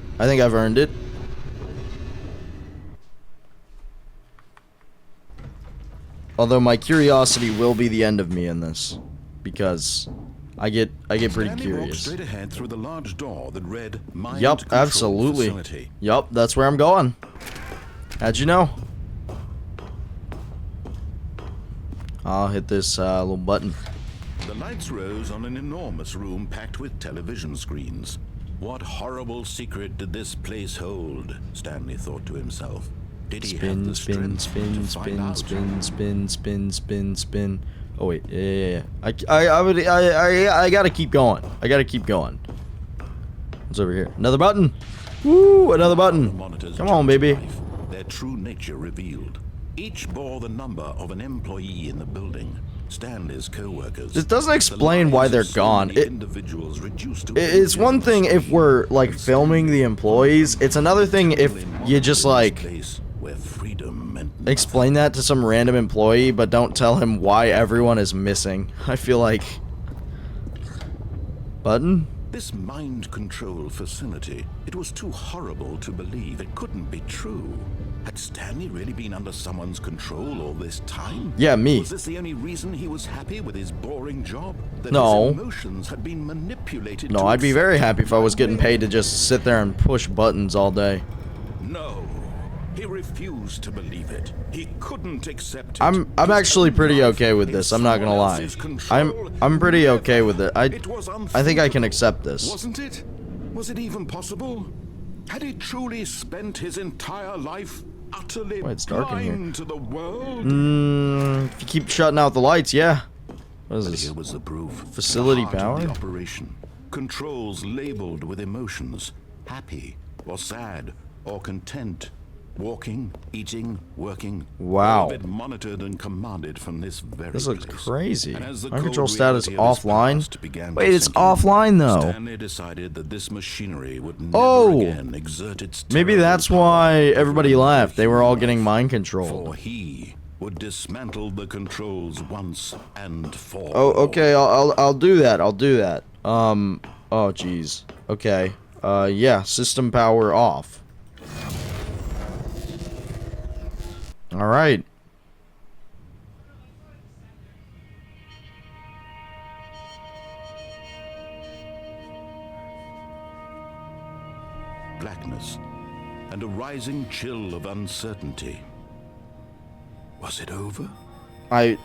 S1: Although my curiosity will be the end of me in this, because I get pretty
S2: Stanley walked
S1: curious.
S2: straight ahead through the large door that read Mind
S1: Yup,
S2: Control
S1: absolutely.
S2: Facility.
S1: Yup, that's where I'm going. How'd you know? I'll hit this little button.
S2: The lights rose on an enormous room packed with television screens. What horrible secret did this place hold? Stanley thought to himself. Did he have the strength to find out?
S1: Spin. Oh wait, yeah. I gotta keep going. What's over here? Another button. Woo! Another
S2: The
S1: button.
S2: monitors
S1: Come on,
S2: jumped to
S1: baby.
S2: life, their true nature revealed. Each bore the number of an employee in the building. Stanley's co-workers.
S1: This doesn't explain why they're gone.
S2: Individuals reduced to
S1: It's one thing if we're like filming the employees. It's another thing if you just like
S2: where freedom meant
S1: explain that to some random employee, but don't tell him why everyone is missing. I feel like button.
S2: this mind control facility. It was too horrible to believe. It couldn't be true. Had Stanley really been under someone's control all this time?
S1: Yeah, me.
S2: Was this the only reason he was happy with his boring job? That
S1: No.
S2: his emotions had been manipulated.
S1: No,
S2: to
S1: I'd be
S2: accept
S1: very
S2: him
S1: happy if I was getting
S2: blindly?
S1: paid to just sit there and push buttons all day.
S2: No. He refused to believe it. He couldn't accept it.
S1: I'm
S2: His
S1: actually
S2: own
S1: pretty
S2: life
S1: okay with
S2: in
S1: this. I'm not gonna
S2: someone
S1: lie.
S2: else's control?
S1: I'm pretty okay with it.
S2: It was
S1: I think I can
S2: unthinkable,
S1: accept this.
S2: Wasn't it? Was it even possible? Had he truly spent his entire life utterly
S1: Boy, it's dark in here.
S2: blind to the world?
S1: If you keep shutting out the lights, yeah. What is
S2: But
S1: this?
S2: here was the proof.
S1: Facility
S2: The heart of
S1: power?
S2: the operation. Controls labeled with emotions. Happy or sad or content. Walking, eating, working.
S1: Wow.
S2: All of it monitored and commanded from this very
S1: This looks
S2: place.
S1: crazy.
S2: And as the
S1: Mind
S2: cold
S1: control status
S2: reality of this
S1: offline?
S2: past began to
S1: Wait, it's
S2: sink in,
S1: offline though.
S2: Stanley decided that this machinery would never
S1: Oh.
S2: again exert its
S1: Maybe
S2: terrible
S1: that's
S2: power
S1: why
S2: over
S1: everybody left. They were all getting
S2: life.
S1: mind controlled.
S2: For he would dismantle the controls once and for
S1: Oh,
S2: all.
S1: okay. I'll do that. Oh, jeez. Okay. Yeah. System power off. All right.
S2: Blackness and a rising chill of uncertainty. Was it over?
S1: I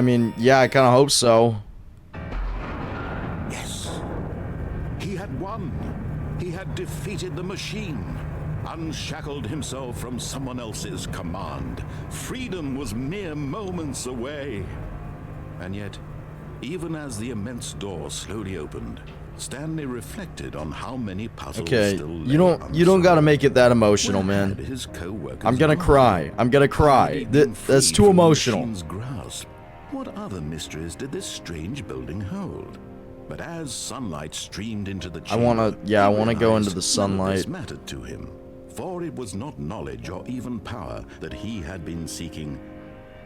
S1: mean, yeah. I kind of hope so.
S2: Yes. He had won. He had defeated the machine. Unshackled himself from someone else's command. Freedom was mere moments away. And yet, even as the immense door slowly opened, Stanley reflected on how many puzzles
S1: Okay.
S2: still
S1: You don't gotta make it that emotional, man.
S2: His co-workers
S1: I'm gonna
S2: gone?
S1: cry.
S2: Had he been
S1: That's
S2: freed
S1: too
S2: from the
S1: emotional.
S2: machine's grasp? What other mysteries did this strange building hold? But as sunlight streamed into the chamber,
S1: I wanna go into the
S2: he realized none of this
S1: sunlight.
S2: mattered to him. For it was not knowledge or even power that he had been seeking,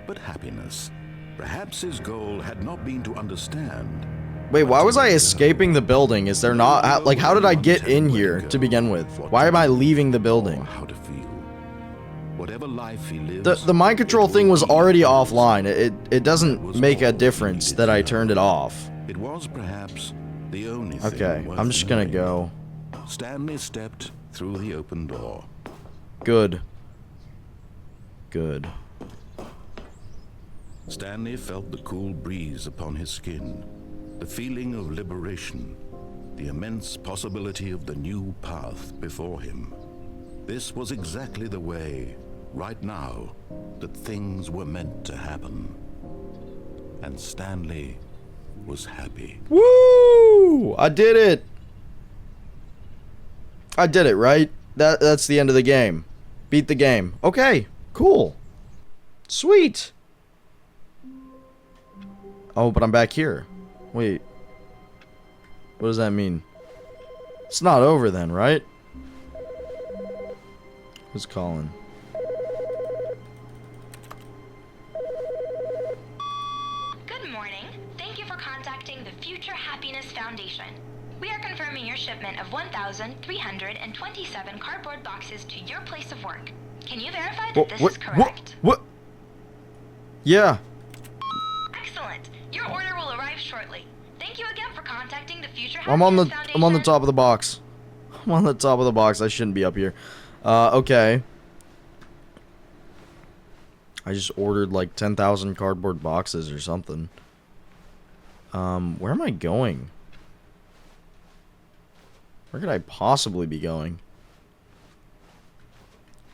S2: but happiness. Perhaps his goal had not been to understand.
S1: Wait, why was I escaping the building? Is there not... how did I get in here to begin with? Why am I leaving the building?
S2: How to feel. Whatever life he lives,
S1: the mind control thing was already offline. It doesn't make a difference that I turned it off.
S2: It was perhaps the only thing.
S1: Okay, I'm just gonna go.
S2: Stanley stepped through the open door.
S1: Good. Good.
S2: Stanley felt the cool breeze upon his skin, the feeling of liberation, the immense possibility of the new path before him. This was exactly the way, right now, that things were meant to happen. And Stanley was happy.
S1: Woo! I did it! I did it, right? That's the end of the game. Beat the game. Okay, cool. Sweet! Oh, but I'm back here. Wait. What does that mean? It's not over then, right? Who's calling?
S4: Good morning. Thank you for contacting the Future Happiness Foundation. We are confirming your shipment of 1,327 cardboard boxes to your place of work. Can you verify that this is correct?
S1: What? Yeah.
S4: Excellent. Your order will arrive shortly. Thank you again for contacting the Future Happiness
S1: I'm on the
S4: Foundation.
S1: top of the box. I'm on the top of the box. I shouldn't be up here. Okay. I just ordered like 10,000 cardboard boxes or something. Where am I going? Where could I possibly be going?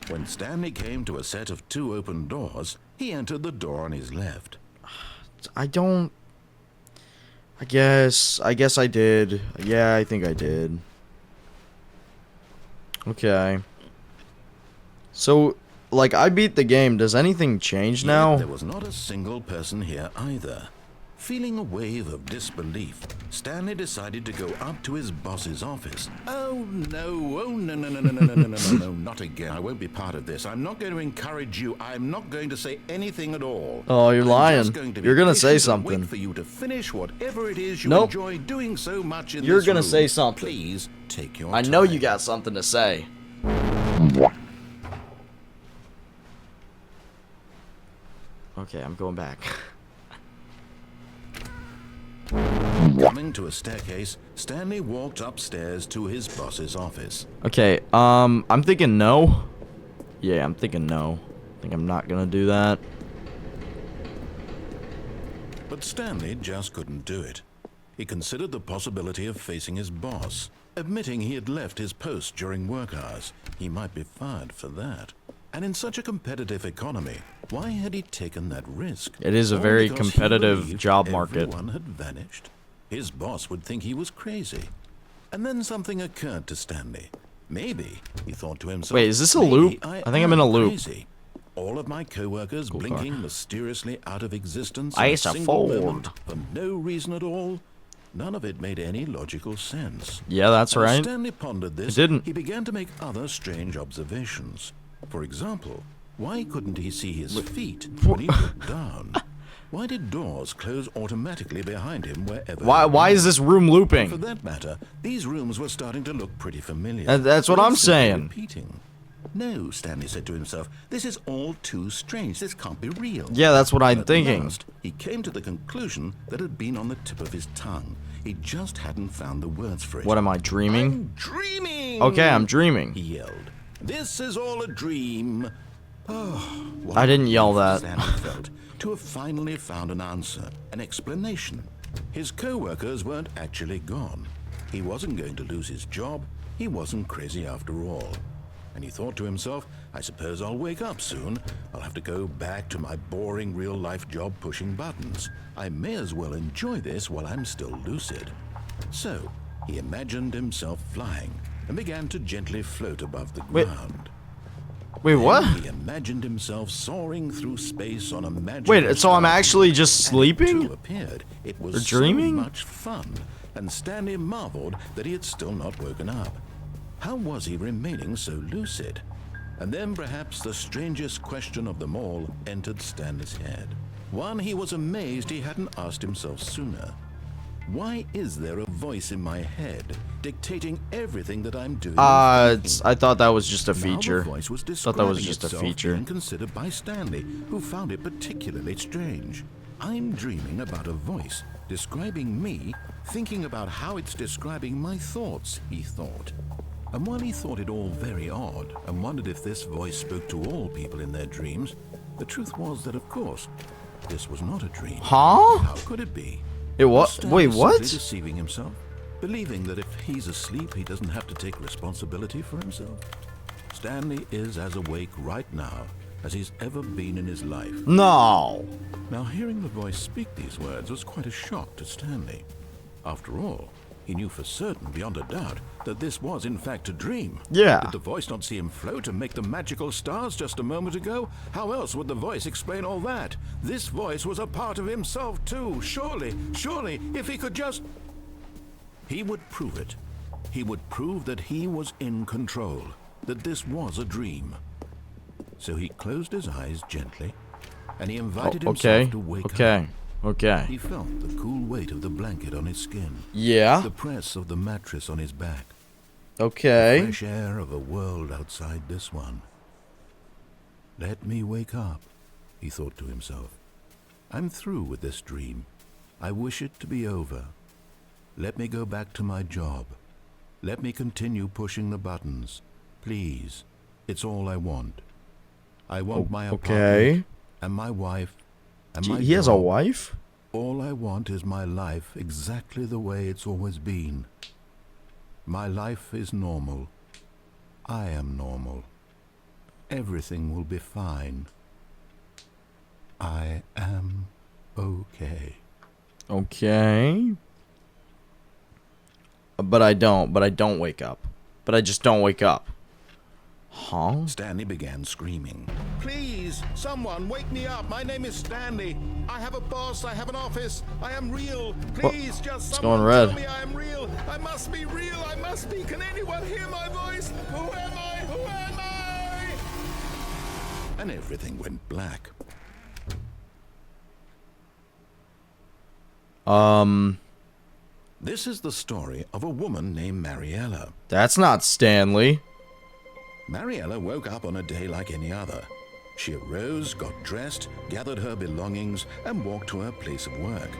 S2: When Stanley came to a set of 2 open doors, he entered the door on his left.
S1: I guess I did. Yeah, I think I did. Okay. So, like, I beat the game. Does anything change now?
S2: Yet there was not a single person here either. Feeling a wave of disbelief, Stanley decided to go up to his boss's office. Oh no, no, not again. I won't be part of this. I'm not going to encourage you. I'm not going to say anything at all.
S1: Oh, you're lying. You're gonna say something.
S2: Wait for you to finish whatever it is you
S1: Nope.
S2: enjoy doing so much in
S1: You're
S2: this
S1: gonna
S2: room.
S1: say something.
S2: Please take your
S1: I
S2: time.
S1: know you got something to say. Okay, I'm going back.
S2: Coming to a staircase, Stanley walked upstairs to his boss's office.
S1: Okay, I'm thinking no. Yeah, I'm thinking no. I think I'm not gonna do that.
S2: But Stanley just couldn't do it. He considered the possibility of facing his boss. Admitting he had left his post during work hours, he might be fired for that. And in such a competitive economy, why had he taken that risk?
S1: It is a
S2: All
S1: very
S2: because he
S1: competitive
S2: believed
S1: job market.
S2: Everyone had vanished. His boss would think he was crazy. And then something occurred to Stanley. Maybe, he thought to himself,
S1: Wait, is this a
S2: maybe
S1: loop? I think I'm in a loop.
S2: Crazy. All of my co-workers
S1: Cool
S2: blinking
S1: car.
S2: mysteriously out of existence
S1: I
S2: in a
S1: used to
S2: single
S1: Ford.
S2: moment for no reason at all. None of it made any logical sense.
S1: Yeah, that's
S2: As
S1: right.
S2: Stanley pondered this,
S1: It didn't.
S2: he began to make other strange observations. For example, why couldn't he see his feet when he looked down? Why did doors close automatically behind him wherever?
S1: Why is this room
S2: For
S1: looping?
S2: that matter, these rooms were starting to look pretty familiar.
S1: That's what
S2: They
S1: I'm
S2: simply
S1: saying.
S2: Repeating. No, Stanley said to himself, this is all too strange. This can't be real.
S1: Yeah, that's what I'm
S2: At
S1: thinking.
S2: last, he came to the conclusion that had been on the tip of his tongue. He just hadn't found the words for it.
S1: What am I dreaming?
S2: I'm dreaming!
S1: Okay, I'm dreaming.
S2: He yelled. This is all a dream. Oh, what
S1: I didn't yell that.
S2: Stanley felt to have finally found an answer, an explanation. His co-workers weren't actually gone. He wasn't going to lose his job. He wasn't crazy after all. And he thought to himself, I suppose I'll wake up soon. I'll have to go back to my boring real-life job pushing buttons. I may as well enjoy this while I'm still lucid. So, he imagined himself flying and began to gently float above the
S1: Wait.
S2: ground.
S1: Wait, what?
S2: He imagined himself soaring through space on a magical
S1: Wait, so I'm
S2: star.
S1: actually just
S2: And it too
S1: sleeping?
S2: appeared. It was
S1: Or dreaming?
S2: so much fun, and Stanley marveled that he had still not woken up. How was he remaining so lucid? And then perhaps the strangest question of them all entered Stanley's head. One he was amazed he hadn't asked himself sooner. Why is there a voice in my head dictating everything that I'm doing?
S1: I thought that was just a feature.
S2: Now the voice was
S1: Thought that was just a
S2: describing
S1: feature.
S2: itself being considered by Stanley, who found it particularly strange. I'm dreaming about a voice describing me, thinking about how it's describing my thoughts, he thought. And while he thought it all very odd and wondered if this voice spoke to all people in their dreams, the truth was that, of course, this was not a dream.
S1: Huh?
S2: How could it be?
S1: It what?
S2: Stanley
S1: Wait, what?
S2: simply deceiving himself, believing that if he's asleep, he doesn't have to take responsibility for himself. Stanley is as awake right now as he's ever been in his life.
S1: No.
S2: Now, hearing the voice speak these words was quite a shock to Stanley. After all, he knew for certain, beyond a doubt, that this was in fact a dream.
S1: Yeah.
S2: Did the voice not see him float and make the magical stars just a moment ago? How else would the voice explain all that? This voice was a part of himself too. Surely, if he could just... He would prove it. He would prove that he was in control, that this was a dream. So he closed his eyes gently, and he invited himself to wake up.
S1: Okay.
S2: He felt the cool weight of the blanket on his skin.
S1: Yeah.
S2: The press of the mattress on his back.
S1: Okay.
S2: The fresh air of a world outside this one. Let me wake up, he thought to himself. I'm through with this dream. I wish it to be over. Let me go back to my job. Let me continue pushing the buttons. Please. It's all I want. I want my apartment and my wife and my
S1: He has a
S2: dog.
S1: wife?
S2: All I want is my life exactly the way it's always been. My life is normal. I am normal. Everything will be fine. I am okay.
S1: Okay. But I don't wake up. But I just don't wake up. Huh?
S2: Stanley began screaming. Please, someone, wake me up. My name is Stanley. I have a boss. I have an office. I am real. Please, just someone
S1: going red.
S2: tell me I am real. I must be real. I must be. Can anyone hear my voice? Who am I? Who am I? And everything went black. This is the story of a woman named Mariella.
S1: That's not Stanley.
S2: Mariella woke up on a day like any other. She arose, got dressed, gathered her belongings, and walked to her place of work.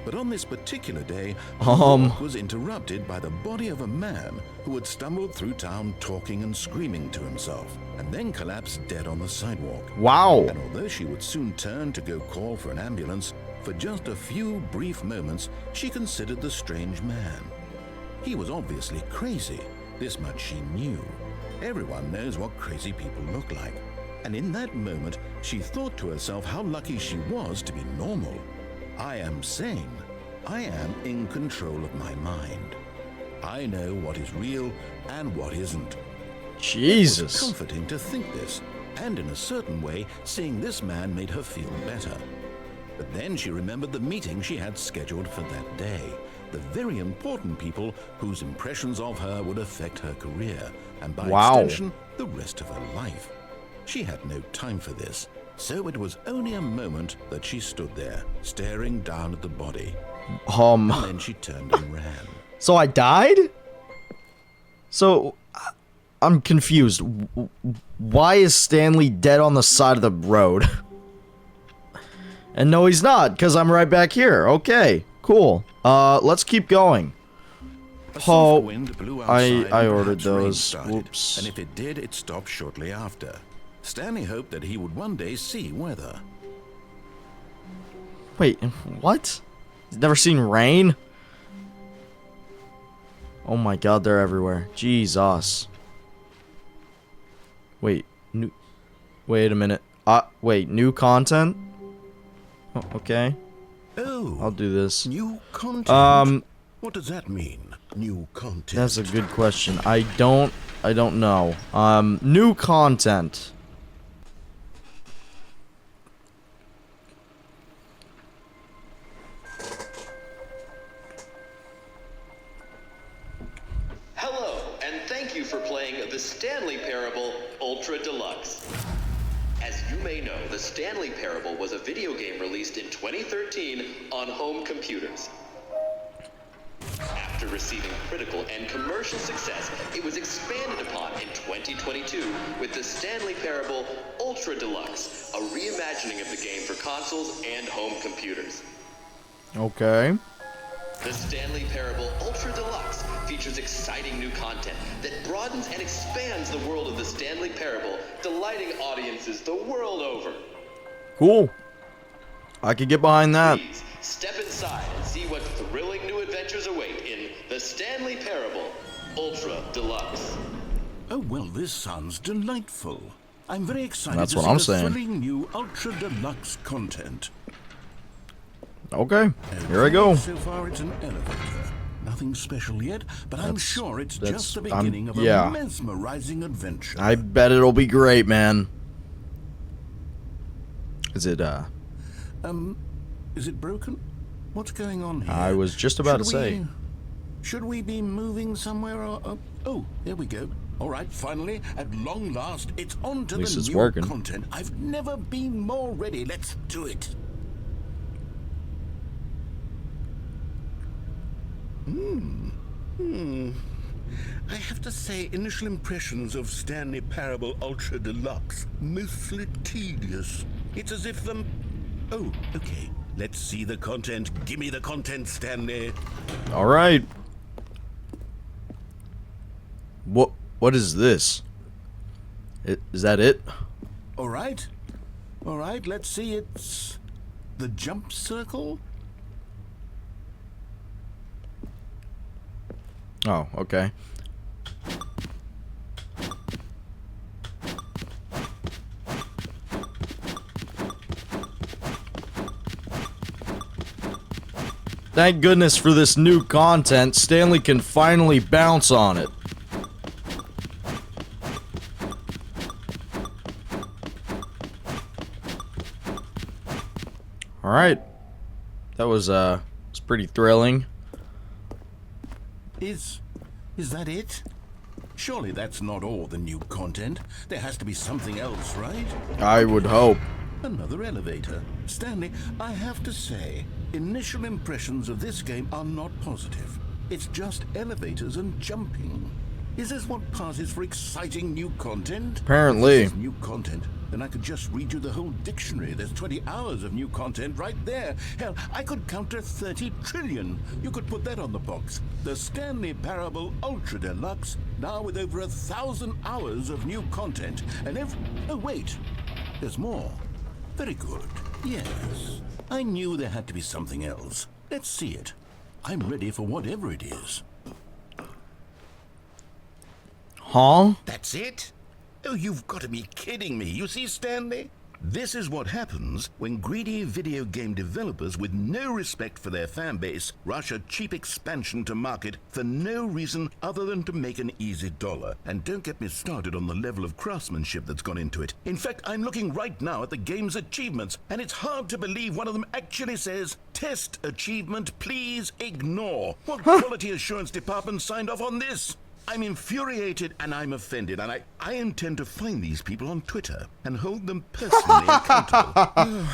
S2: But on this particular day, her walk was interrupted by the body of a man who had stumbled through town talking and screaming to himself, and then collapsed dead on the sidewalk.
S1: Wow.
S2: And although she would soon turn to go call for an ambulance, for just a few brief moments, she considered the strange man. He was obviously crazy. This much she knew. Everyone knows what crazy people look like. And in that moment, she thought to herself how lucky she was to be normal. I am sane. I am in control of my mind. I know what is real and what isn't.
S1: Jesus.
S2: It was comforting to think this, and in a certain way, seeing this man made her feel better. But then she remembered the meeting she had scheduled for that day. The very important people whose impressions of her would affect her career, and by extension, the rest of her life. She had no time for this, so it was only a moment that she stood there, staring down at the body. And then she turned and ran.
S1: So I died? So, I'm confused. Why is Stanley dead on the side of the road? And no, he's not, because I'm right back here. Okay, cool. Let's keep going.
S2: Oh, wind blew outside
S1: I
S2: and
S1: ordered
S2: perhaps rain
S1: those.
S2: started,
S1: Whoops.
S2: and if it did, it stopped shortly after. Stanley hoped that he would one day see weather.
S1: Wait, what? He's never seen rain? Oh my god, they're everywhere. Jesus. Wait, wait a minute. Wait, new content? Oh, okay.
S2: Oh,
S1: I'll do this.
S2: new content. What does that mean? New content.
S1: That's a good question. I don't know. New content.
S5: Hello, and thank you for playing the Stanley Parable Ultra Deluxe. As you may know, the Stanley Parable was a video game released in 2013 on home computers. After receiving critical and commercial success, it was expanded upon in 2022 with the Stanley Parable Ultra Deluxe, a reimagining of the game for consoles and home computers.
S1: Okay.
S5: The Stanley Parable Ultra Deluxe features exciting new content that broadens and expands the world of the Stanley Parable, delighting audiences the world over.
S1: Cool. I could get behind that.
S5: Please step inside and see what thrilling new adventures await in the Stanley Parable Ultra Deluxe.
S2: Oh, well, this sounds delightful. I'm very excited
S1: That's
S2: to
S1: what
S2: see
S1: I'm
S2: the
S1: saying.
S2: thrilling new Ultra Deluxe content.
S1: Okay, here I go.
S2: So far, it's an elevator. Nothing special yet, but I'm sure it's just the
S1: I'm-
S2: beginning of
S1: yeah.
S2: a mesmerizing adventure.
S1: I bet it'll be great, man. Is it,
S2: Is it broken? What's going on here?
S1: I was just about to say.
S2: Should we be moving somewhere? Or, oh, there we go. All right, finally, at long last, it's on to
S1: At least
S2: the
S1: it's
S2: new
S1: working.
S2: content. I've never been more ready. Let's do it. I have to say, initial impressions of Stanley Parable Ultra Deluxe, mostly tedious. It's as if them... Oh, okay. Let's see the content. Give me the content, Stanley.
S1: All right. What is this? Is that it?
S2: All right. All right, let's see. It's the jump circle.
S1: Oh, okay. Thank goodness for this new content. Stanley can finally bounce on it. All right. That was pretty thrilling.
S2: Is that it? Surely that's not all the new content. There has to be something else, right?
S1: I would hope.
S2: Another elevator. Stanley, I have to say, initial impressions of this game are not positive. It's just elevators and jumping. Is this what passes for exciting new content?
S1: Apparently.
S2: If this is new content, then I could just read you the whole dictionary. There's 20 hours of new content right there. Hell, I could count to 30 trillion. You could put that on the box. The Stanley Parable Ultra Deluxe, now with over 1,000 hours of new content. And oh, wait. There's more. Very good. Yes. I knew there had to be something else. Let's see it. I'm ready for whatever it is.
S1: Huh?
S2: That's it? Oh, you've got to be kidding me. You see, Stanley? This is what happens when greedy video game developers with no respect for their fan base rush a cheap expansion to market for no reason other than to make an easy dollar. And don't get me started on the level of craftsmanship that's gone into it. In fact, I'm looking right now at the game's achievements, and it's hard to believe one of them actually says, "Test achievement, please ignore." What quality assurance department signed off on this? I'm infuriated and I'm offended, and I intend to find these people on Twitter and hold them personally accountable.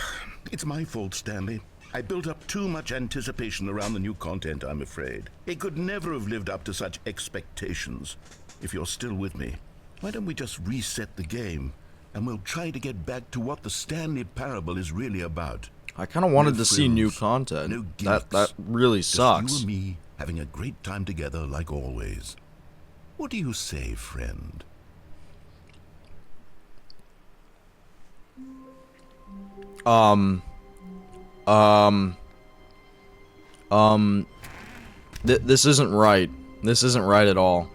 S2: It's my fault, Stanley. I built up too much anticipation around the new content, I'm afraid. It could never have lived up to such expectations. If you're still with me, why don't we just reset the game, and we'll try to get back to what the Stanley Parable is really about.
S1: I kind of wanted
S2: No
S1: to see new
S2: frills,
S1: content.
S2: no
S1: That
S2: gimmicks.
S1: really
S2: Just
S1: sucks.
S2: you and me having a great time together like always. What do you say, friend?
S1: This isn't right. This isn't right at all.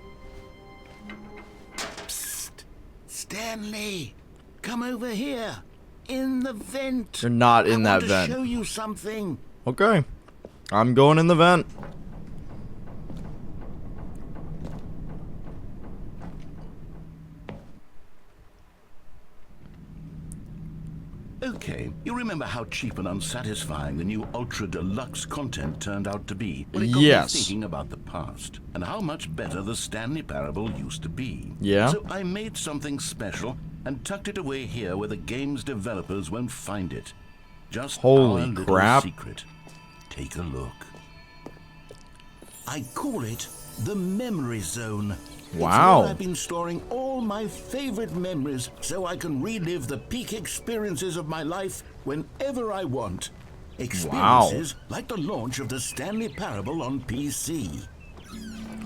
S2: Psst! Stanley! Come over here! In the vent!
S1: You're not in that
S2: I want
S1: vent.
S2: to show you something!
S1: Okay. I'm going in the vent.
S2: Okay, you remember how cheap and unsatisfying the new Ultra Deluxe content turned out to be? Well, it got me thinking about the past and how much better the Stanley Parable used to be.
S1: Yeah?
S2: So I made something special and tucked it away here where the game's developers won't find it. Just
S1: holy
S2: our little
S1: crap.
S2: secret. Take a look. I call it the Memory Zone.
S1: Wow.
S2: It's where I've been storing all my favorite memories so I can relive the peak experiences of my life whenever I want. Experiences like the launch of the Stanley Parable on PC.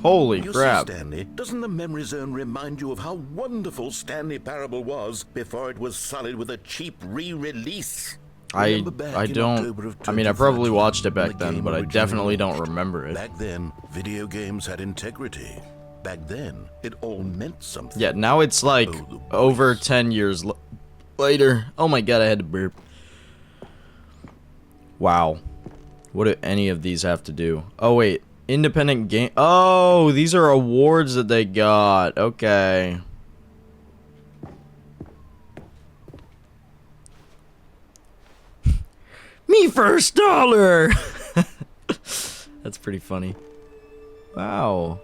S1: Holy
S2: You
S1: crap.
S2: see, Stanley, doesn't the Memory Zone remind you of how wonderful Stanley Parable was before it was sullied with a cheap re-release?
S1: I don't, I mean, I probably watched it back then, but I definitely don't remember it.
S2: Back then, video games had integrity. Back then, it all meant something.
S1: Yeah, now it's like over 10 years later. Oh my god, I had to burp. Wow. What do any of these have to do? Oh wait, independent game. Oh, these are awards that they got. Okay. Me first dollar. That's pretty funny. Wow.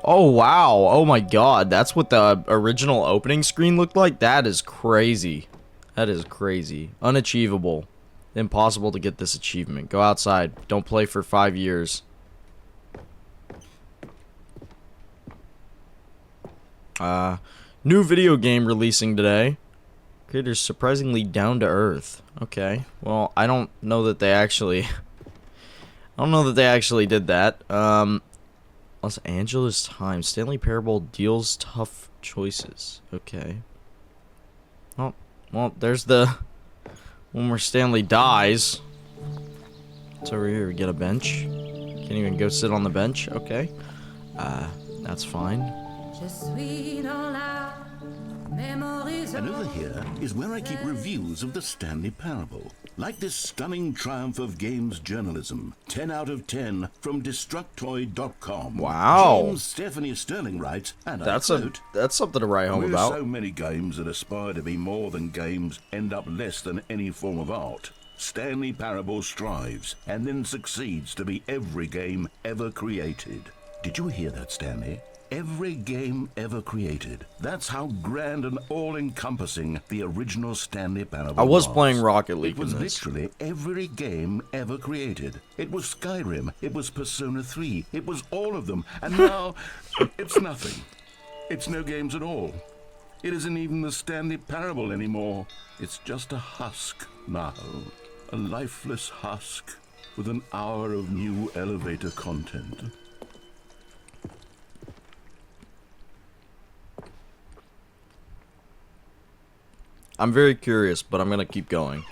S1: Oh wow. Oh my god. That's what the original opening screen looked like? That is crazy. That is crazy. Unachievable. Impossible to get this achievement. Go outside. Don't play for 5 years. New video game releasing today. Creators surprisingly down to earth. Okay. Well, I don't know that they actually did that. Los Angeles Times. Stanley Parable deals tough choices. Okay. Oh, well, there's the one where Stanley dies. It's over here. We get a bench. Can't even go sit on the bench. Okay. That's fine.
S2: And over here is where I keep reviews of the Stanley Parable. Like this stunning triumph of games journalism. 10 out of 10 from Destructoid.com.
S1: Wow.
S2: James Stephanie Sterling writes, and
S1: That's something to write home
S2: where
S1: about.
S2: so many games that aspire to be more than games end up less than any form of art. Stanley Parable strives and then succeeds to be every game ever created. Did you hear that, Stanley? Every game ever created. That's how grand and all-encompassing the original Stanley Parable
S1: I was playing Rocket League
S2: It was
S1: in this.
S2: literally every game ever created. It was Skyrim. It was Persona 3. It was all of them. And now, it's nothing. It's no games at all. It isn't even the Stanley Parable anymore. It's just a husk now. A lifeless husk with an hour of new elevator content.
S1: I'm very curious, but I'm gonna keep going.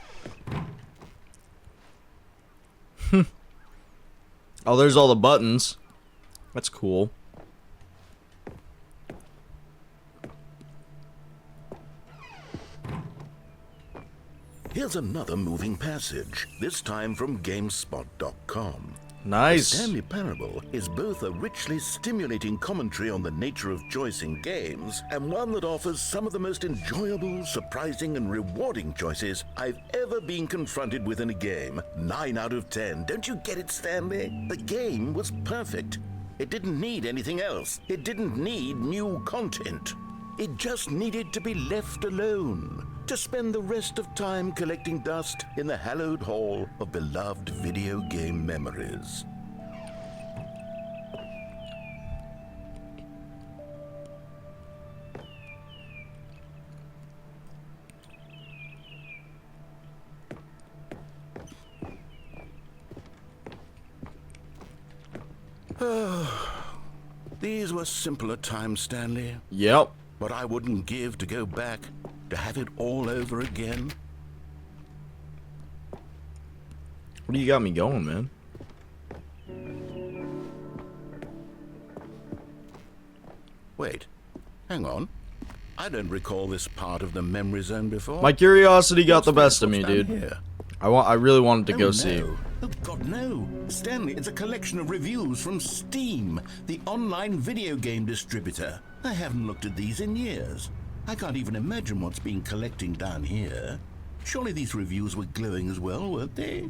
S1: Oh, there's all the buttons. That's cool.
S2: Here's another moving passage, this time from GameSpot.com.
S1: Nice.
S2: The Stanley Parable is both a richly stimulating commentary on the nature of choice in games and one that offers some of the most enjoyable, surprising, and rewarding choices I've ever been confronted with in a game. 9 out of 10. Don't you get it, Stanley? The game was perfect. It didn't need anything else. It didn't need new content. It just needed to be left alone, to spend the rest of time collecting dust in the hallowed hall of beloved video game memories. These were simpler times, Stanley.
S1: Yep.
S2: What I wouldn't give to go back, to have it all over again.
S1: What do you got me going, man?
S2: Wait, hang on. I don't recall this part of the memory zone before.
S1: My curiosity got the
S2: What's
S1: best of me,
S2: down
S1: dude.
S2: here?
S1: I really wanted to go
S2: Oh,
S1: see.
S2: no. Oh, God, no. Stanley, it's a collection of reviews from Steam, the online video game distributor. I haven't looked at these in years. I can't even imagine what's been collecting down here. Surely these reviews were glowing as well, weren't they?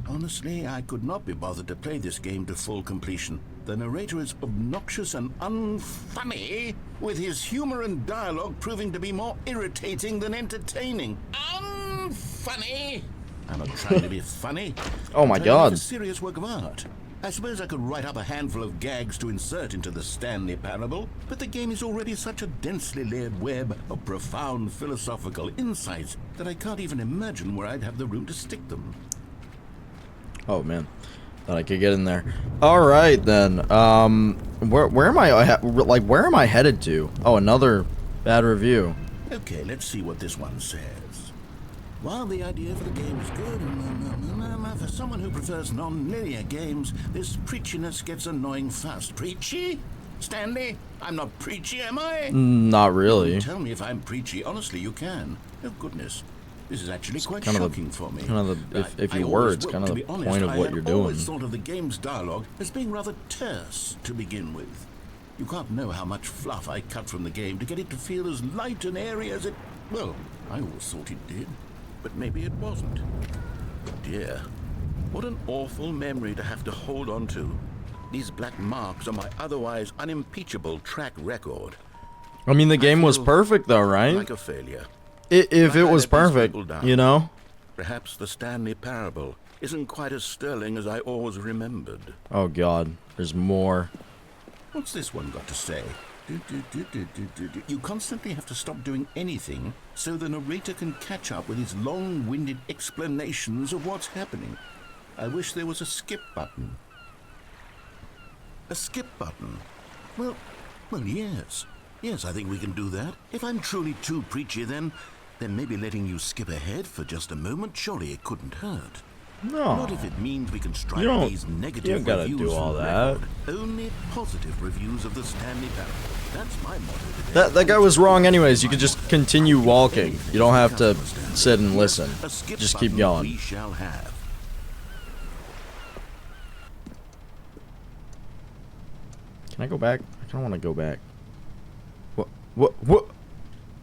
S2: Honestly, I could not be bothered to play this game to full completion. The narrator is obnoxious and unfunny, with his humor and dialogue proving to be more irritating than entertaining. Unfunny! I'm not trying to be funny.
S1: Oh my God.
S2: It's a serious work of art. I suppose I could write up a handful of gags to insert into the Stanley Parable, but the game is already such a densely layered web of profound philosophical insights that I can't even imagine where I'd have the room to stick them.
S1: Oh man, thought I could get in there. All right then. Where am I? Like, where am I headed to? Oh, another bad review.
S2: Okay, let's see what this one says. While the idea for the game is good, for someone who prefers non-linear games, this preachiness gets annoying fast. Preachy? Stanley? I'm not preachy, am I?
S1: Not really.
S2: Tell me if I'm preachy. Honestly, you can. Oh, goodness. This is actually quite shocking for me.
S1: Kind of the, if you were, it's kind of the point of what you're doing. I
S2: always thought of the game's dialogue as being rather terse to begin with. You can't know how much fluff I cut from the game to get it to feel as light and airy as it... Well, I always thought it did. But maybe it wasn't. Dear, what an awful memory to have to hold on to. These black marks on my otherwise unimpeachable track record.
S1: I mean, the game was perfect though, right?
S2: Like a failure.
S1: If it was perfect, you know?
S2: Perhaps the Stanley Parable isn't quite as sterling as I always remembered.
S1: Oh God, there's more.
S2: What's this one got to say? You constantly have to stop doing anything so the narrator can catch up with his long-winded explanations of what's happening. I wish there was a skip button. A skip button? Well, yes. Yes, I think we can do that. If I'm truly too preachy, then maybe letting you skip ahead for just a moment, surely it couldn't hurt.
S1: No.
S2: Not if it means we can strike these negative
S1: you don't gotta
S2: reviews
S1: do all
S2: from the
S1: that.
S2: record. Only positive reviews of the Stanley Parable. That's my motto today.
S1: That guy was wrong anyways. You could just continue walking. You don't have to sit and listen. Just keep going.
S2: We shall have.
S1: Can I go back? I don't want to go back. What?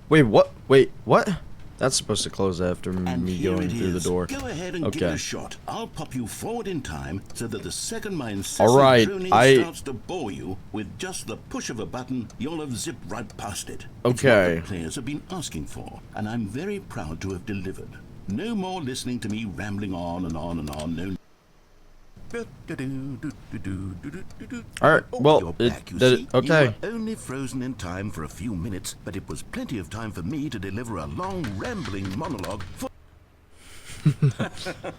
S1: Wait, what? Wait, what? That's supposed to close after me going through the door.
S2: Go ahead and give it a shot. I'll pop you forward in time so that the second my incessant pruning starts to bore you with just the push of a button, you'll have zipped right past it.
S1: Okay.
S2: It's what the players have been asking for, and I'm very proud to have delivered. No more listening to me rambling on and on and on. No.
S1: Alright, well,
S2: okay.
S1: Okay.
S2: You were only frozen in time for a few minutes, but it was plenty of time for me to deliver a long, rambling monologue for...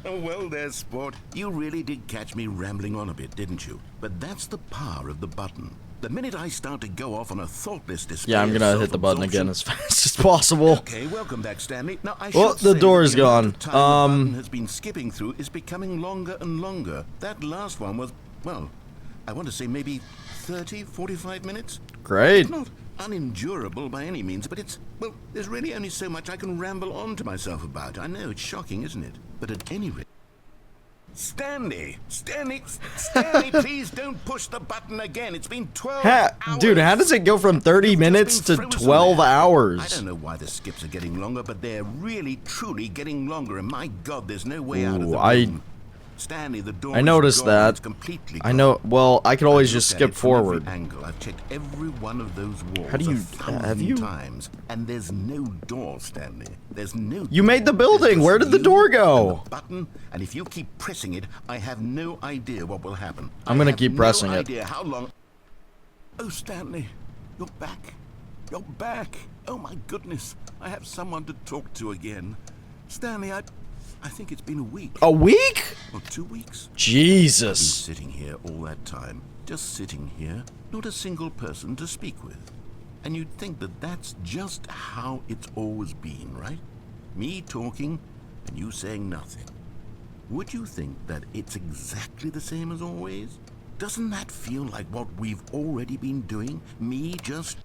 S2: Well there, sport. You really did catch me rambling on a bit, didn't you? But that's the power of the button. The minute I start to go off on a thoughtless display,
S1: yeah, I'm gonna hit the button again as fast as possible.
S2: Okay, welcome back, Stanley. Now,
S1: the door is gone.
S2: The button has been skipping through is becoming longer and longer. That last one was, well, I want to say maybe 30, 45 minutes.
S1: Great.
S2: It's not unendurable by any means, but it's, well, there's really only so much I can ramble on to myself about. I know, it's shocking, isn't it? But at any rate... Stanley, please don't push the button again. It's been 12 hours.
S1: Dude, how does it go from 30 minutes to 12 hours?
S2: I don't know why the skips are getting longer, but they're really, truly getting longer. And my God, there's no way out of the room. Stanley, the door
S1: I noticed
S2: is
S1: that.
S2: It's completely
S1: I know. Well, I could always just skip forward.
S2: Angle. I've checked every one of those walls.
S1: How do you? Have you?
S2: Times, and there's no door, Stanley. There's no.
S1: You made the building. Where did the door go?
S2: The button, and if you keep pressing it, I have no idea what will happen.
S1: I'm gonna keep pressing it.
S2: No idea how long. Oh, Stanley, you're back. You're back. Oh my goodness, I have someone to talk to again. Stanley, I think it's been a week.
S1: A week?
S2: Or 2 weeks.
S1: Jesus.
S2: I've been sitting here all that time. Just sitting here. Not a single person to speak with. And you'd think that that's just how it's always been, right? Me talking and you saying nothing. Would you think that it's exactly the same as always? Doesn't that feel like what we've already been doing? Me just...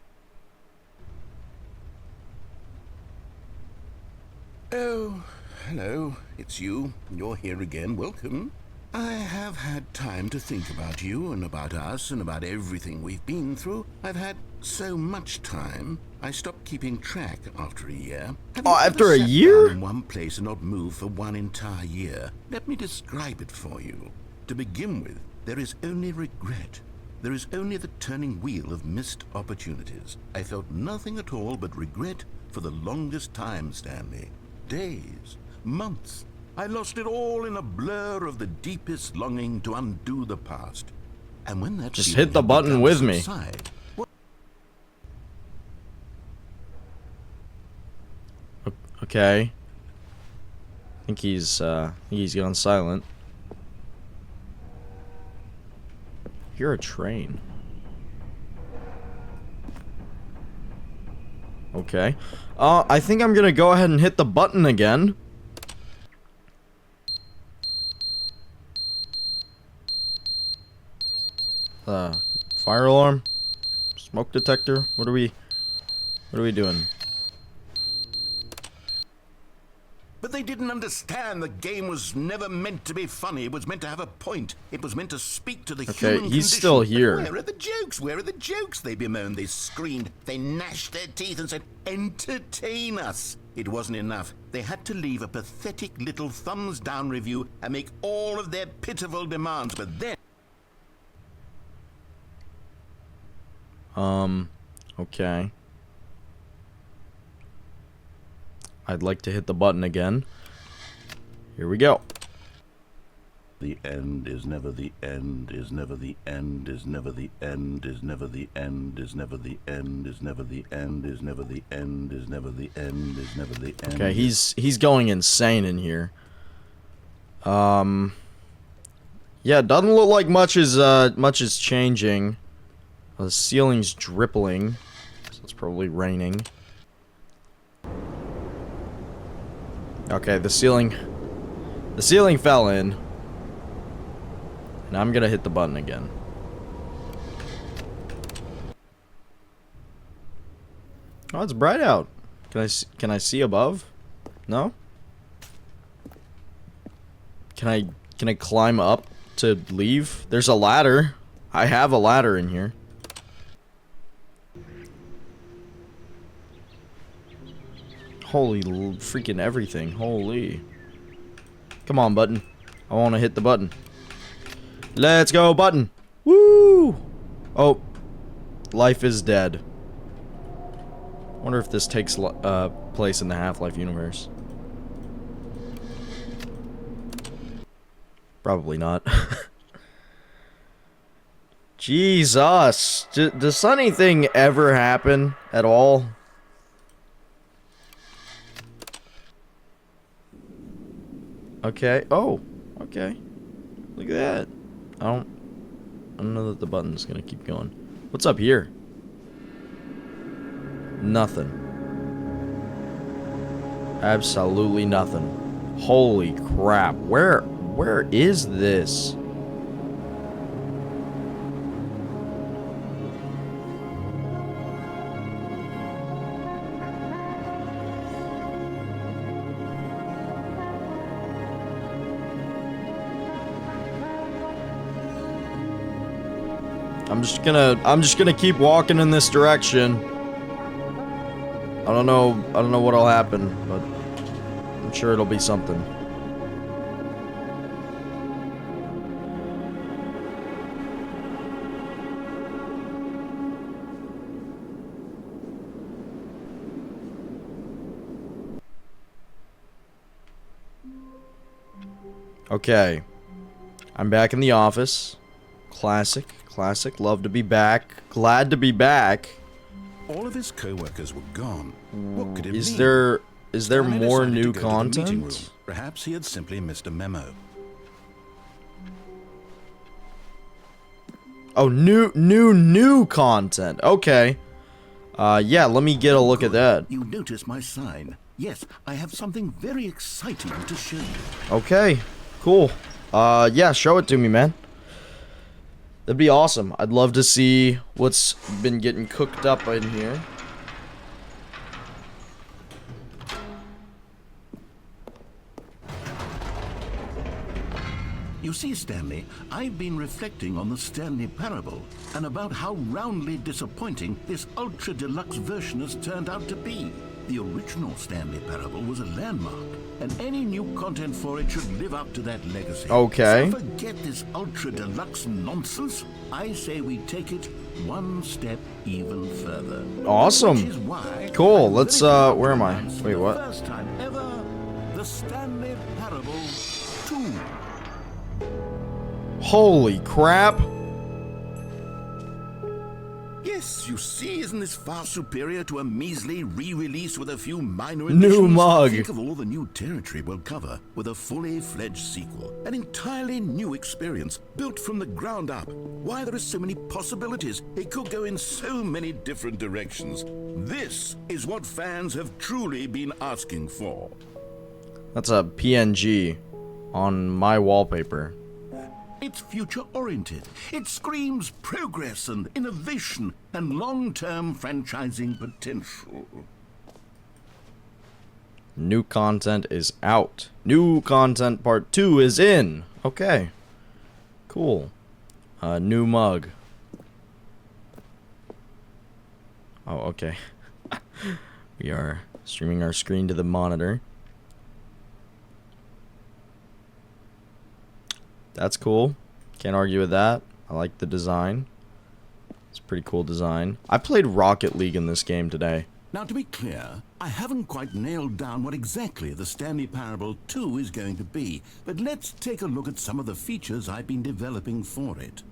S2: Oh... Hello, it's you. You're here again. Welcome. I have had time to think about you and about us and about everything we've been through. I've had so much time, I stopped keeping track after a year.
S1: Oh, after a year?
S2: In one place and not move for one entire year. Let me describe it for you. To begin with, there is only regret. There is only the turning wheel of missed opportunities. I felt nothing at all but regret for the longest time, Stanley. Days, months. I lost it all in a blur of the deepest longing to undo the past. And when that
S1: just hit the button with me. Okay. I think he's gone silent. You're a train. Okay. I think I'm gonna go ahead and hit the button again. Fire alarm? Smoke detector? What are we doing?
S2: But they didn't understand the game was never meant to be funny. It was meant to have a point. It was meant to speak to the human condition.
S1: He's still here.
S2: But where are the jokes? Where are the jokes? They bemoaned, they screamed, they gnashed their teeth and said, entertain us. It wasn't enough. They had to leave a pathetic little thumbs down review and make all of their pitiful demands. But then...
S1: Okay. I'd like to hit the button again. Here we go.
S2: The end is never the end, is never the end, is never the end, is never the end, is never the end, is never the end, is never the end, is never the end, is never the end.
S1: Okay, he's going insane in here. Yeah, doesn't look like much is changing. The ceiling's dripping, so it's probably raining. Okay, the ceiling fell in. And I'm gonna hit the button again. Oh, it's bright out. Can I see above? No? Can I climb up to leave? There's a ladder. I have a ladder in here. Holy freaking everything. Holy. Come on, button. I want to hit the button. Let's go, button. Woo! Oh. Life is dead. Wonder if this takes place in the Half-Life universe. Probably not. Jesus. Does anything ever happen at all? Okay. Oh, okay. Look at that. I don't know that the button's gonna keep going. What's up here? Nothing. Absolutely nothing. Holy crap. Where is this? I'm just gonna keep walking in this direction. I don't know what'll happen, but I'm sure it'll be something. Okay. I'm back in the office. Classic. Love to be back. Glad to be back.
S2: All of his co-workers were gone. What could it
S1: Is
S2: mean?
S1: there more new content?
S2: Perhaps he had simply missed a memo.
S1: Oh, new content. Okay. Yeah, let me get a look at that.
S2: You notice my sign. Yes, I have something very exciting to show you.
S1: Okay. Cool. Yeah, show it to me, man. That'd be awesome. I'd love to see what's been getting cooked up in here.
S2: You see, Stanley, I've been reflecting on the Stanley Parable and about how roundly disappointing this ultra deluxe version has turned out to be. The original Stanley Parable was a landmark, and any new content for it should live up to that legacy.
S1: Okay.
S2: So forget this ultra deluxe nonsense. I say we take it one step even further.
S1: Awesome.
S2: Which is why
S1: Cool.
S2: I'm
S1: Let's
S2: very proud
S1: where
S2: to
S1: am I?
S2: announce
S1: Wait,
S2: for
S1: what?
S2: the first time ever, the Stanley Parable 2.
S1: Holy crap.
S2: Yes, you see, isn't this far superior to a measly re-release with a few minor
S1: New
S2: additions?
S1: mug.
S2: Think of all the new territory we'll cover with a fully fledged sequel. An entirely new experience, built from the ground up. Why, there are so many possibilities. It could go in so many different directions. This is what fans have truly been asking for.
S1: That's a PNG on my wallpaper.
S2: It's future-oriented. It screams progress and innovation and long-term franchising potential.
S1: New content is out. New content part 2 is in. Okay. Cool. New mug. Oh, okay. We are streaming our screen to the monitor. That's cool. Can't argue with that. I like the design. It's a pretty cool design. I played Rocket League in this game today.
S2: Now, to be clear, I haven't quite nailed down what exactly the Stanley Parable 2 is going to be, but let's take a look at some of the features I've been developing for it.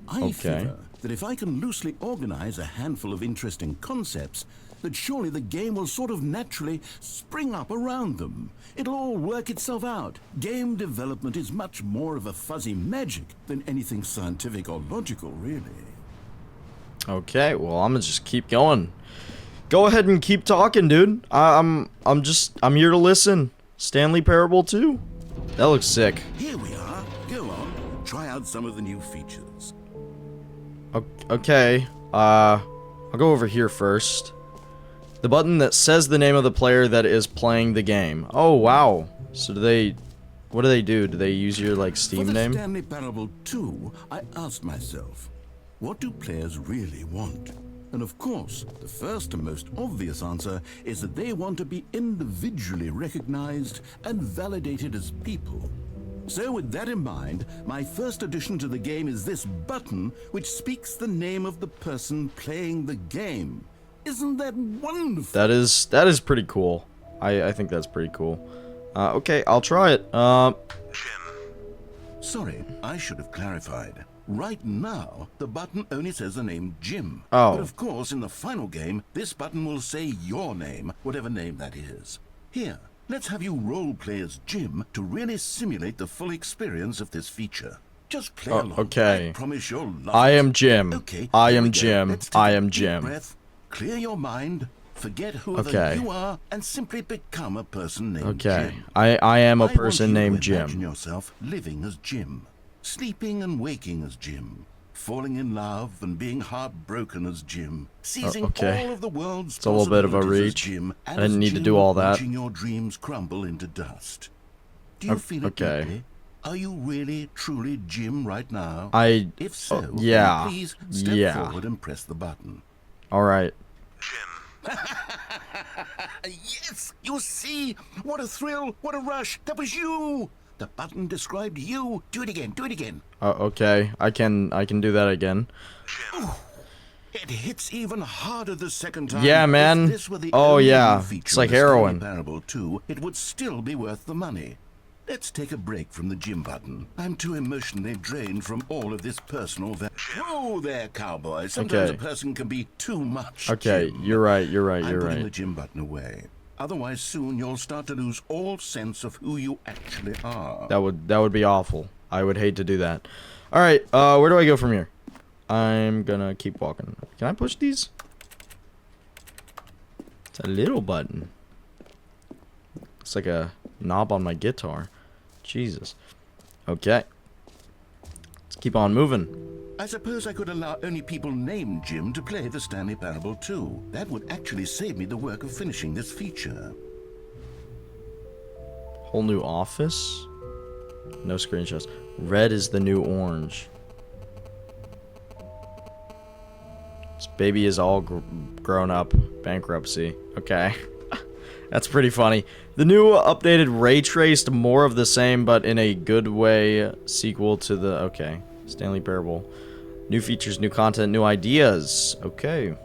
S2: I figure that if I can loosely organize a handful of interesting concepts, that surely the game will sort of naturally spring up around them. It'll all work itself out. Game development is much more of a fuzzy magic than anything scientific or logical, really.
S1: Okay, well, I'm gonna just keep going. Go ahead and keep talking, dude. I'm here to listen. Stanley Parable 2? That looks sick.
S2: Here we are. Go on. Try out some of the new features.
S1: Okay. I'll go over here first. The button that says the name of the player that is playing the game. Oh, wow. So what do they do? Do they use your, like, Steam name?
S2: For the Stanley Parable 2, I asked myself, what do players really want? And of course, the first and most obvious answer is that they want to be individually recognized and validated as people. So with that in mind, my first addition to the game is this button which speaks the name of the person playing the game. Isn't that wonderful?
S1: That is pretty cool. I think that's pretty cool. Okay, I'll try it.
S2: Jim. Sorry, I should have clarified. Right now, the button only says the name Jim.
S1: Oh.
S2: But of course, in the final game, this button will say your name, whatever name that is. Here, let's have you role-play as Jim to really simulate the full experience of this feature. Just play along.
S1: Okay.
S2: I promise you'll love
S1: I
S2: it.
S1: am Jim.
S2: Okay,
S1: I
S2: here
S1: am
S2: we go.
S1: Jim.
S2: Let's take
S1: I
S2: a
S1: am
S2: deep
S1: Jim.
S2: breath, clear your mind, forget whoever
S1: Okay.
S2: you are, and simply become a person named
S1: Okay.
S2: Jim.
S1: I am a
S2: I want
S1: person
S2: you to
S1: named
S2: imagine
S1: Jim.
S2: yourself living as Jim, sleeping and waking as Jim, falling in love and being heartbroken as Jim, seizing
S1: okay.
S2: all of the world's
S1: It's a little bit of a
S2: possibilities as
S1: reach.
S2: Jim,
S1: I
S2: and
S1: didn't
S2: as
S1: need to
S2: Jim,
S1: do all that.
S2: watching your dreams crumble into dust. Do you feel it
S1: okay.
S2: deeply? Are you really, truly Jim right now?
S1: I
S2: If so, then
S1: yeah.
S2: please step
S1: Yeah.
S2: forward and press the button.
S1: All right.
S2: Yes, you see? What a thrill, what a rush. That was you. The button described you. Do it again, do it again.
S1: Okay. I can do that again.
S2: It hits even harder the second time.
S1: Yeah, man.
S2: If this were the
S1: Oh,
S2: only
S1: yeah.
S2: new feature
S1: It's like
S2: of the Stanley
S1: heroin.
S2: Parable 2, it would still be worth the money. Let's take a break from the Jim button. I'm too emotionally drained from all of this personal Whoa there, cowboy. Sometimes
S1: Okay.
S2: a person can be too much.
S1: Okay,
S2: Jim.
S1: you're right.
S2: I'm putting the
S1: Right.
S2: Jim button away. Otherwise, soon you'll start to lose all sense of who you actually are.
S1: That would be awful. I would hate to do that. All right. Where do I go from here? I'm gonna keep walking. Can I push these? It's a little button. It's like a knob on my guitar. Jesus. Okay. Let's keep on moving.
S2: I suppose I could allow only people named Jim to play the Stanley Parable 2. That would actually save me the work of finishing this feature.
S1: Whole new office. No screenshots. Red is the new orange. This baby is all grown up. Bankruptcy. Okay. That's pretty funny. The new updated ray traced, more of the same, but in a good way. Sequel to the... Okay. Stanley Parable. New features, new content, new ideas. Okay.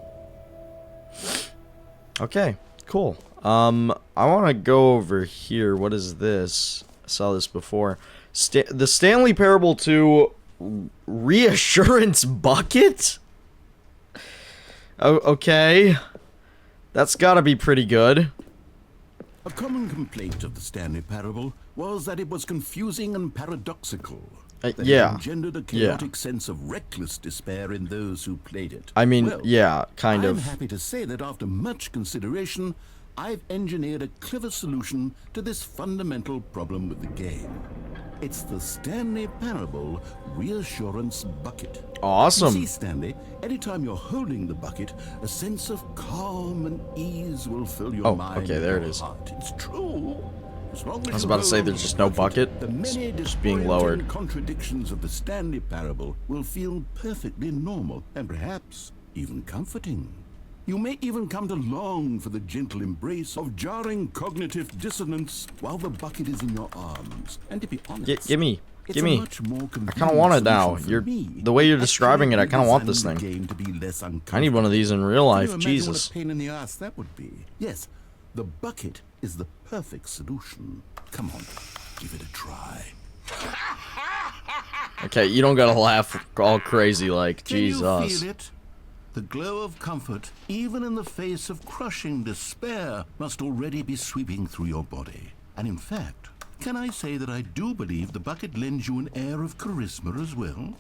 S1: Okay. Cool. I want to go over here. What is this? I saw this before. The Stanley Parable 2 Reassurance Bucket? Oh, okay. That's gotta be pretty good.
S2: A common complaint of the Stanley Parable was that it was confusing and paradoxical. That
S1: yeah.
S2: It engendered a chaotic sense of reckless despair in those who played it.
S1: I mean,
S2: well,
S1: yeah, kind of.
S2: I'm happy to say that after much consideration, I've engineered a clever solution to this fundamental problem with the game. It's the Stanley Parable Reassurance Bucket.
S1: Awesome.
S2: You see, Stanley, anytime you're holding the bucket, a sense of calm and ease will fill your mind.
S1: Okay, there
S2: and
S1: it
S2: your
S1: is.
S2: heart. It's true. As long as
S1: I was
S2: you
S1: about to say
S2: hold
S1: there's
S2: the
S1: just no bucket.
S2: The many
S1: It's just being lowered.
S2: contradictions of the Stanley Parable will feel perfectly normal and perhaps even comforting. You may even come to long for the gentle embrace of jarring cognitive dissonance while the bucket is in your arms. And to be honest,
S1: Give me.
S2: it's
S1: Give
S2: a
S1: me.
S2: much more
S1: I kind of want it now.
S2: convenient solution for
S1: The way you're
S2: me.
S1: describing it, I kind of want this
S2: Actually,
S1: thing.
S2: the game to be less
S1: I need one of these in real life.
S2: Can you imagine
S1: Jesus.
S2: what a pain in the ass that would be? Yes, the bucket is the perfect solution. Come on, give it a try.
S1: Okay, you don't gotta laugh all crazy like
S2: Can you
S1: Jesus.
S2: feel it? The glow of comfort, even in the face of crushing despair, must already be sweeping through your body. And in fact, can I say that I do believe the bucket lends you an air of charisma as well?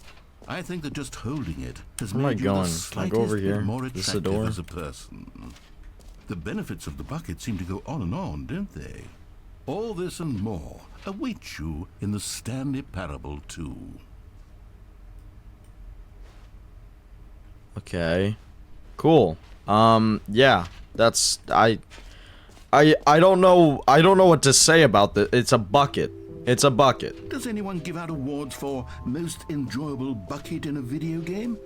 S2: I think that just holding it has
S1: Where am I
S2: made you
S1: going?
S2: the
S1: Can I go over
S2: slightest bit
S1: here?
S2: more
S1: Is this the
S2: attractive
S1: door?
S2: as a person. The benefits of the bucket seem to go on and on, don't they? All this and more await you in the Stanley Parable 2.
S1: Okay. Cool. Yeah. That's I don't know what to say about this. It's a bucket. It's a bucket.
S2: Does anyone give out awards for most enjoyable bucket in a video game?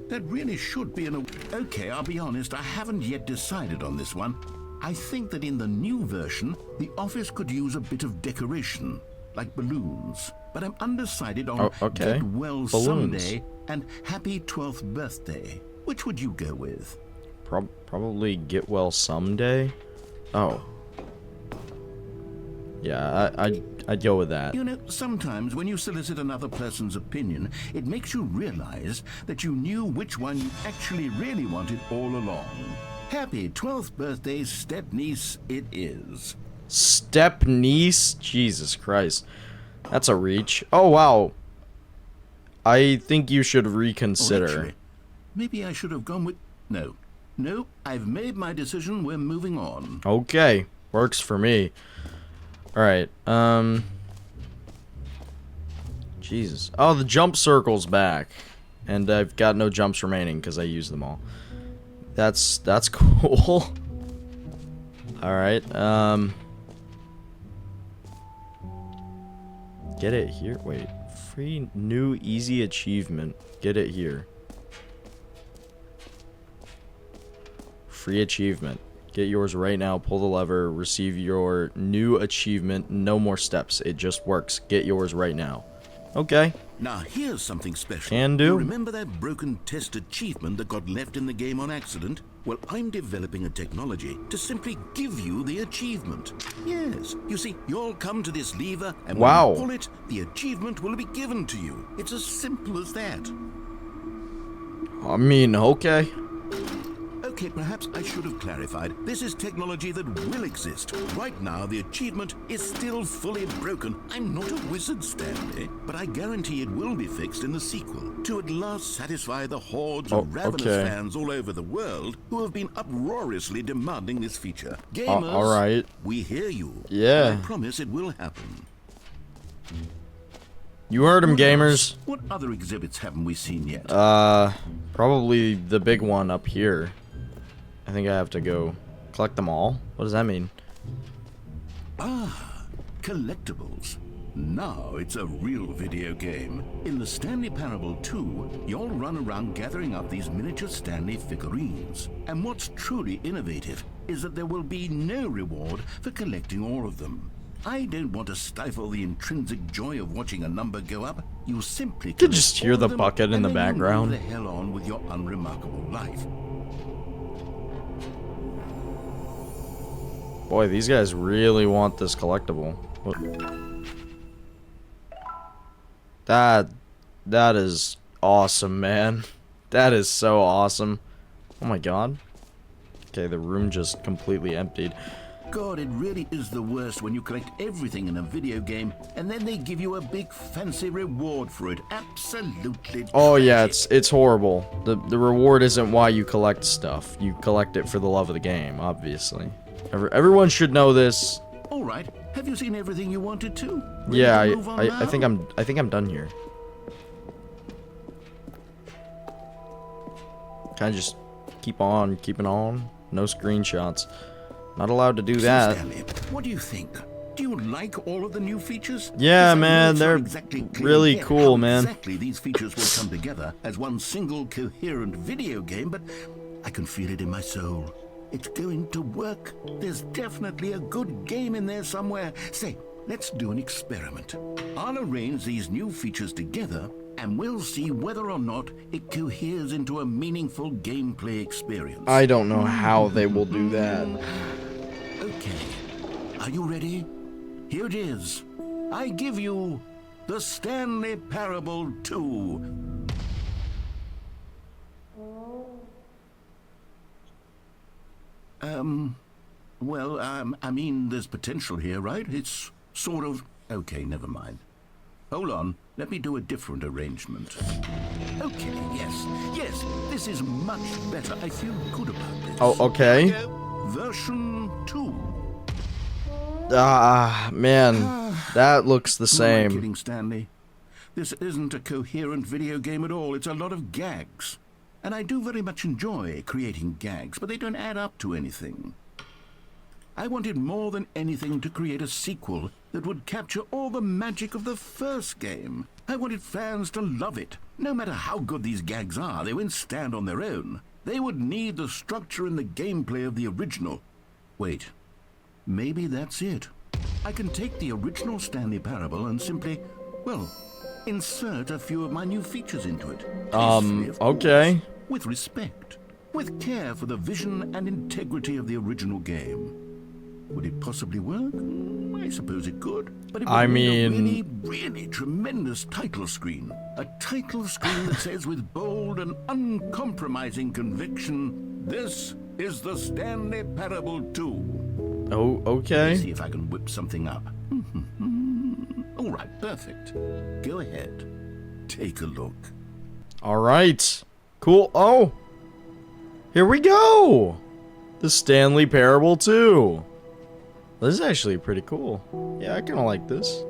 S2: That really should be an award. Okay, I'll be honest, I haven't yet decided on this one. I think that in the new version, the office could use a bit of decoration, like balloons. But I'm undecided on
S1: okay.
S2: Get Well
S1: Balloons.
S2: Someday and Happy 12th Birthday. Which would you go with?
S1: Probably Get Well Someday. Oh. Yeah, I'd go with that.
S2: You know, sometimes when you solicit another person's opinion, it makes you realize that you knew which one you actually really wanted all along. Happy 12th birthday, step-niece, it is.
S1: Step-niece? Jesus Christ. That's a reach. Oh, wow. I think you should reconsider.
S2: Actually, maybe I should have gone with... No. No, I've made my decision. We're moving on.
S1: Okay. Works for me. Alright, Jesus. Oh, the jump circle's back. And I've got no jumps remaining because I used them all. That's cool. Alright, get it here. Wait. Free new easy achievement. Get it here. Free achievement. Get yours right now. Pull the lever. Receive your new achievement. No more steps. It just works. Get yours right now. Okay.
S2: Now here's something special.
S1: Can do.
S2: You remember that broken test achievement that got left in the game on accident? Well, I'm developing a technology to simply give you the achievement. Yes. You see, you'll come to this lever, and when
S1: Wow.
S2: you pull it, the achievement will be given to you. It's as simple as that.
S1: I mean, okay.
S2: Okay, perhaps I should have clarified. This is technology that will exist. Right now, the achievement is still fully broken. I'm not a wizard, Stanley, but I guarantee it will be fixed in the sequel to at last satisfy the hordes of ravenous
S1: okay.
S2: fans all over the world who have been uproariously demanding this feature. Gamers,
S1: all right.
S2: we hear you.
S1: Yeah.
S2: And I promise it will happen.
S1: You heard him, gamers.
S2: What other exhibits haven't we seen yet?
S1: Probably the big one up here. I think I have to go collect them all. What does that mean?
S2: Ah, collectibles. Now it's a real video game. In the Stanley Parable 2, you'll run around gathering up these miniature Stanley figurines. And what's truly innovative is that there will be no reward for collecting all of them. I don't want to stifle the intrinsic joy of watching a number go up. You simply
S1: could just hear the bucket in the background.
S2: Move the hell on with your unremarkable life.
S1: Boy, these guys really want this collectible. What? That is awesome, man. That is so awesome. Oh my god. Okay, the room just completely emptied.
S2: God, it really is the worst when you collect everything in a video game and then they give you a big fancy reward for it. Absolutely.
S1: Oh yeah, it's horrible. The reward isn't why you collect stuff. You collect it for the love of the game, obviously. Everyone should know this.
S2: All right. Have you seen everything you wanted to?
S1: Yeah, I think I'm done here. Can I just keep on keeping on? No screenshots. Not allowed to do that.
S2: Stanley, what do you think? Do you like all of the new features?
S1: Yeah, man, they're really cool, man.
S2: Exactly, these features will come together as one single coherent video game, but I can feel it in my soul. It's going to work. There's definitely a good game in there somewhere. Say, let's do an experiment. I'll arrange these new features together, and we'll see whether or not it coheres into a meaningful gameplay experience.
S1: I don't know how they will do that.
S2: Okay. Are you ready? Here it is. I give you the Stanley Parable 2. I mean, there's potential here, right? It's sort of... Okay, never mind. Hold on, let me do a different arrangement. Okay, yes, this is much better. I feel good about this.
S1: Oh, okay.
S2: Version 2.
S1: Man, that looks the same.
S2: I'm kidding, Stanley. This isn't a coherent video game at all. It's a lot of gags. And I do very much enjoy creating gags, but they don't add up to anything. I wanted more than anything to create a sequel that would capture all the magic of the first game. I wanted fans to love it. No matter how good these gags are, they wouldn't stand on their own. They would need the structure and the gameplay of the original. Wait, maybe that's it. I can take the original Stanley Parable and simply, well, insert a few of my new features into it.
S1: Okay.
S2: With respect, with care for the vision and integrity of the original game. Would it possibly work? I suppose it could. But it would mean a really tremendous title screen. A title screen that says with bold and uncompromising conviction, "This is the Stanley Parable 2.
S1: Oh, okay.
S2: Let me see if I can whip something up. All right, perfect. Go ahead. Take a look.
S1: All right. Cool. Oh, here we go. The Stanley Parable 2. This is actually pretty cool. Yeah, I kind of like this.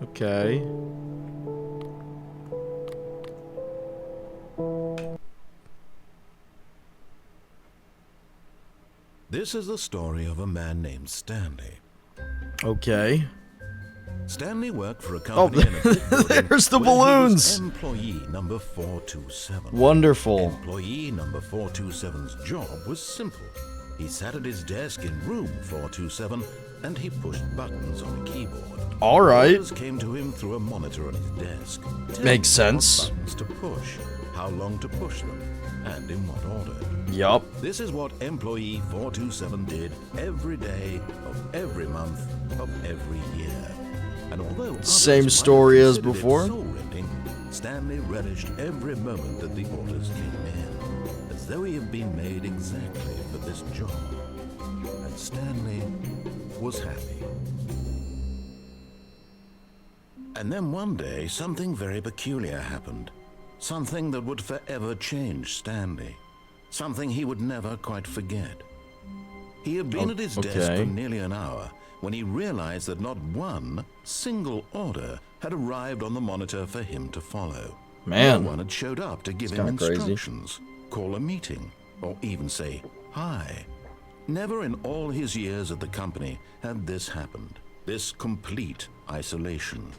S1: Okay.
S2: This is the story of a man named Stanley.
S1: Okay.
S2: Stanley worked for a company in a big building
S1: there's the
S2: where
S1: balloons.
S2: He was employee number 427.
S1: Wonderful.
S2: Employee number 427's job was simple. He sat at his desk in room 427 and he pushed buttons on a keyboard.
S1: All right.
S2: Orders came to him through a monitor on his desk.
S1: Makes sense.
S2: What buttons to push, how long to push them, and in what order.
S1: Yup.
S2: This is what employee 427 did every day of every month of every year. And although
S1: same story as before,
S2: soul-rending, Stanley relished every moment that the orders came in, as though he had been made exactly for this job. And Stanley was happy. And then one day, something very peculiar happened. Something that would forever change Stanley. Something he would never quite forget. He had been at his desk for nearly an hour when he realized that not one single order had arrived on the monitor for him to follow.
S1: Man.
S2: No one had showed up to give him instructions, call a meeting, or even say hi. Never in all his years at the company had this happened. this complete isolation.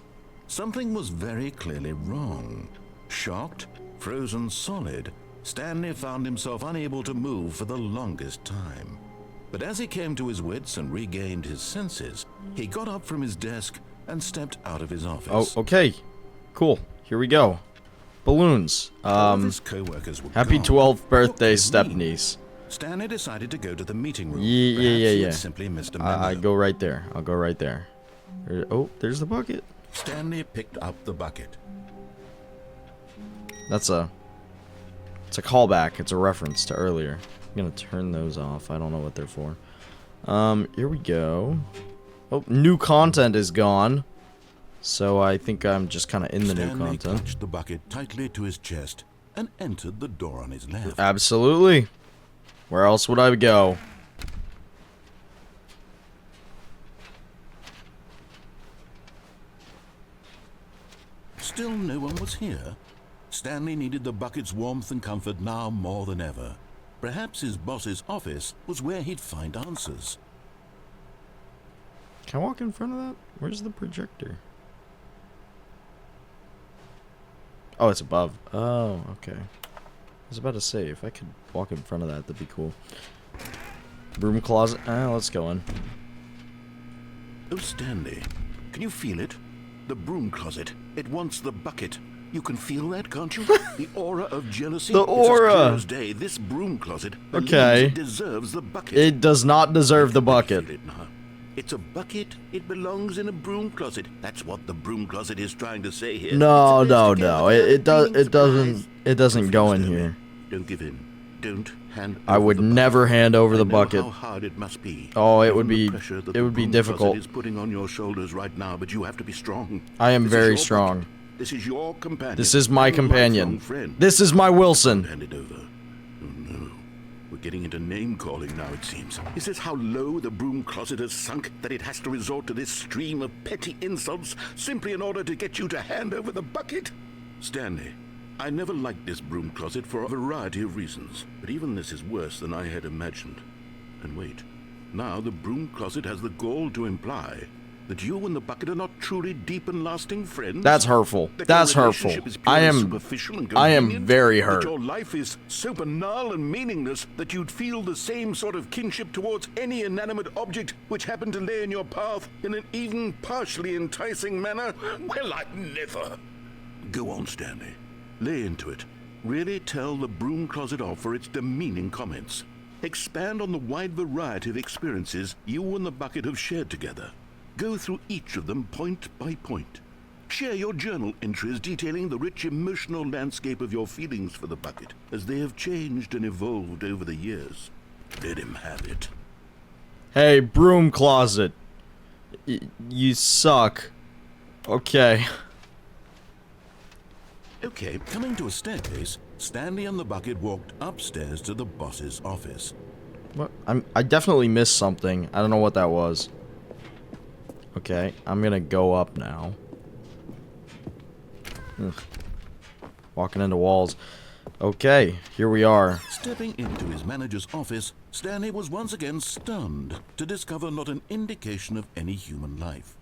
S2: Something was very clearly wrong. Shocked, frozen solid, Stanley found himself unable to move for the longest time. But as he came to his wits and regained his senses, he got up from his desk and stepped out of his office.
S1: Oh, okay. Cool. Here we go. Balloons.
S2: His co-workers were
S1: Happy
S2: gone.
S1: 12th birthday,
S2: What could it mean?
S1: step-niece.
S2: Stanley decided to go to the meeting room.
S1: Yeah.
S2: He had simply missed a memo.
S1: I go right there. I'll go right there. Oh, there's the bucket.
S2: Stanley picked up the bucket.
S1: It's a callback. It's a reference to earlier. I'm gonna turn those off. I don't know what they're for. Here we go. Oh, new content is gone. So I think I'm just kind of in the new
S2: Stanley
S1: content.
S2: clutched the bucket tightly to his chest and entered the door on his left.
S1: Absolutely. Where else would I go?
S2: Still no one was here. Stanley needed the bucket's warmth and comfort now more than ever. Perhaps his boss's office was where he'd find answers.
S1: Can I walk in front of that? Where's the projector? Oh, it's above. Oh, okay. I was about to say, if I could walk in front of that, that'd be cool. Broom closet. Let's go in.
S2: Oh, Stanley, can you feel it? The broom closet. It wants the bucket. You can feel that, can't you? The aura of jealousy.
S1: The aura.
S2: It's as clear as day. This broom closet believes
S1: Okay.
S2: it deserves the bucket.
S1: It does not deserve the
S2: Feel
S1: bucket.
S2: it now. It's a bucket. It belongs in a broom closet. That's what the broom closet is trying to say here.
S1: No,
S2: It's a
S1: no,
S2: place to
S1: no.
S2: gather
S1: It
S2: feelings,
S1: doesn't. It doesn't
S2: Don't
S1: go
S2: feel
S1: in
S2: Stanley.
S1: here.
S2: Don't give in. Don't hand.
S1: I
S2: over
S1: would
S2: the bucket.
S1: never hand over the
S2: I know
S1: bucket.
S2: how hard it must be.
S1: Oh, it
S2: Given
S1: would
S2: the
S1: be.
S2: pressure that
S1: It
S2: the
S1: would be
S2: broom
S1: difficult.
S2: closet is putting on your shoulders right now, but you have to be strong.
S1: I am
S2: This is
S1: very
S2: your
S1: strong.
S2: bucket. This is your companion.
S1: This is my
S2: your lifelong
S1: companion.
S2: friend.
S1: This is my Wilson.
S2: Hand it over. Oh no. We're getting into name calling now, it seems. Is this how low the broom closet has sunk that it has to resort to this stream of petty insults simply in order to get you to hand over the bucket? Stanley, I never liked this broom closet for a variety of reasons, but even this is worse than I had imagined. And wait, now the broom closet has the gall to imply that you and the bucket are not truly deep and lasting friends.
S1: That's hurtful.
S2: That
S1: That's
S2: your
S1: hurtful.
S2: relationship is
S1: I
S2: purely
S1: am.
S2: superficial and
S1: I am
S2: convenient,
S1: very hurt.
S2: That your life is so banal and meaningless that you'd feel the same sort of kinship towards any inanimate object which happened to lay in your path in an even partially enticing manner. Well, I'd never. Go on, Stanley. Lay into it. Really tell the broom closet off for its demeaning comments. Expand on the wide variety of experiences you and the bucket have shared together. Go through each of them point by point. Share your journal entries detailing the rich emotional landscape of your feelings for the bucket as they have changed and evolved over the years. Let him have it.
S1: Hey, broom closet. You suck. Okay.
S2: Okay, coming to a staircase, Stanley and the bucket walked upstairs to the boss's office.
S1: What? I definitely missed something. I don't know what that was. Okay, I'm gonna go up now. Ugh. Walking into walls. Okay, here we are.
S2: Stepping into his manager's office, Stanley was once again stunned to discover not an indication of any human life.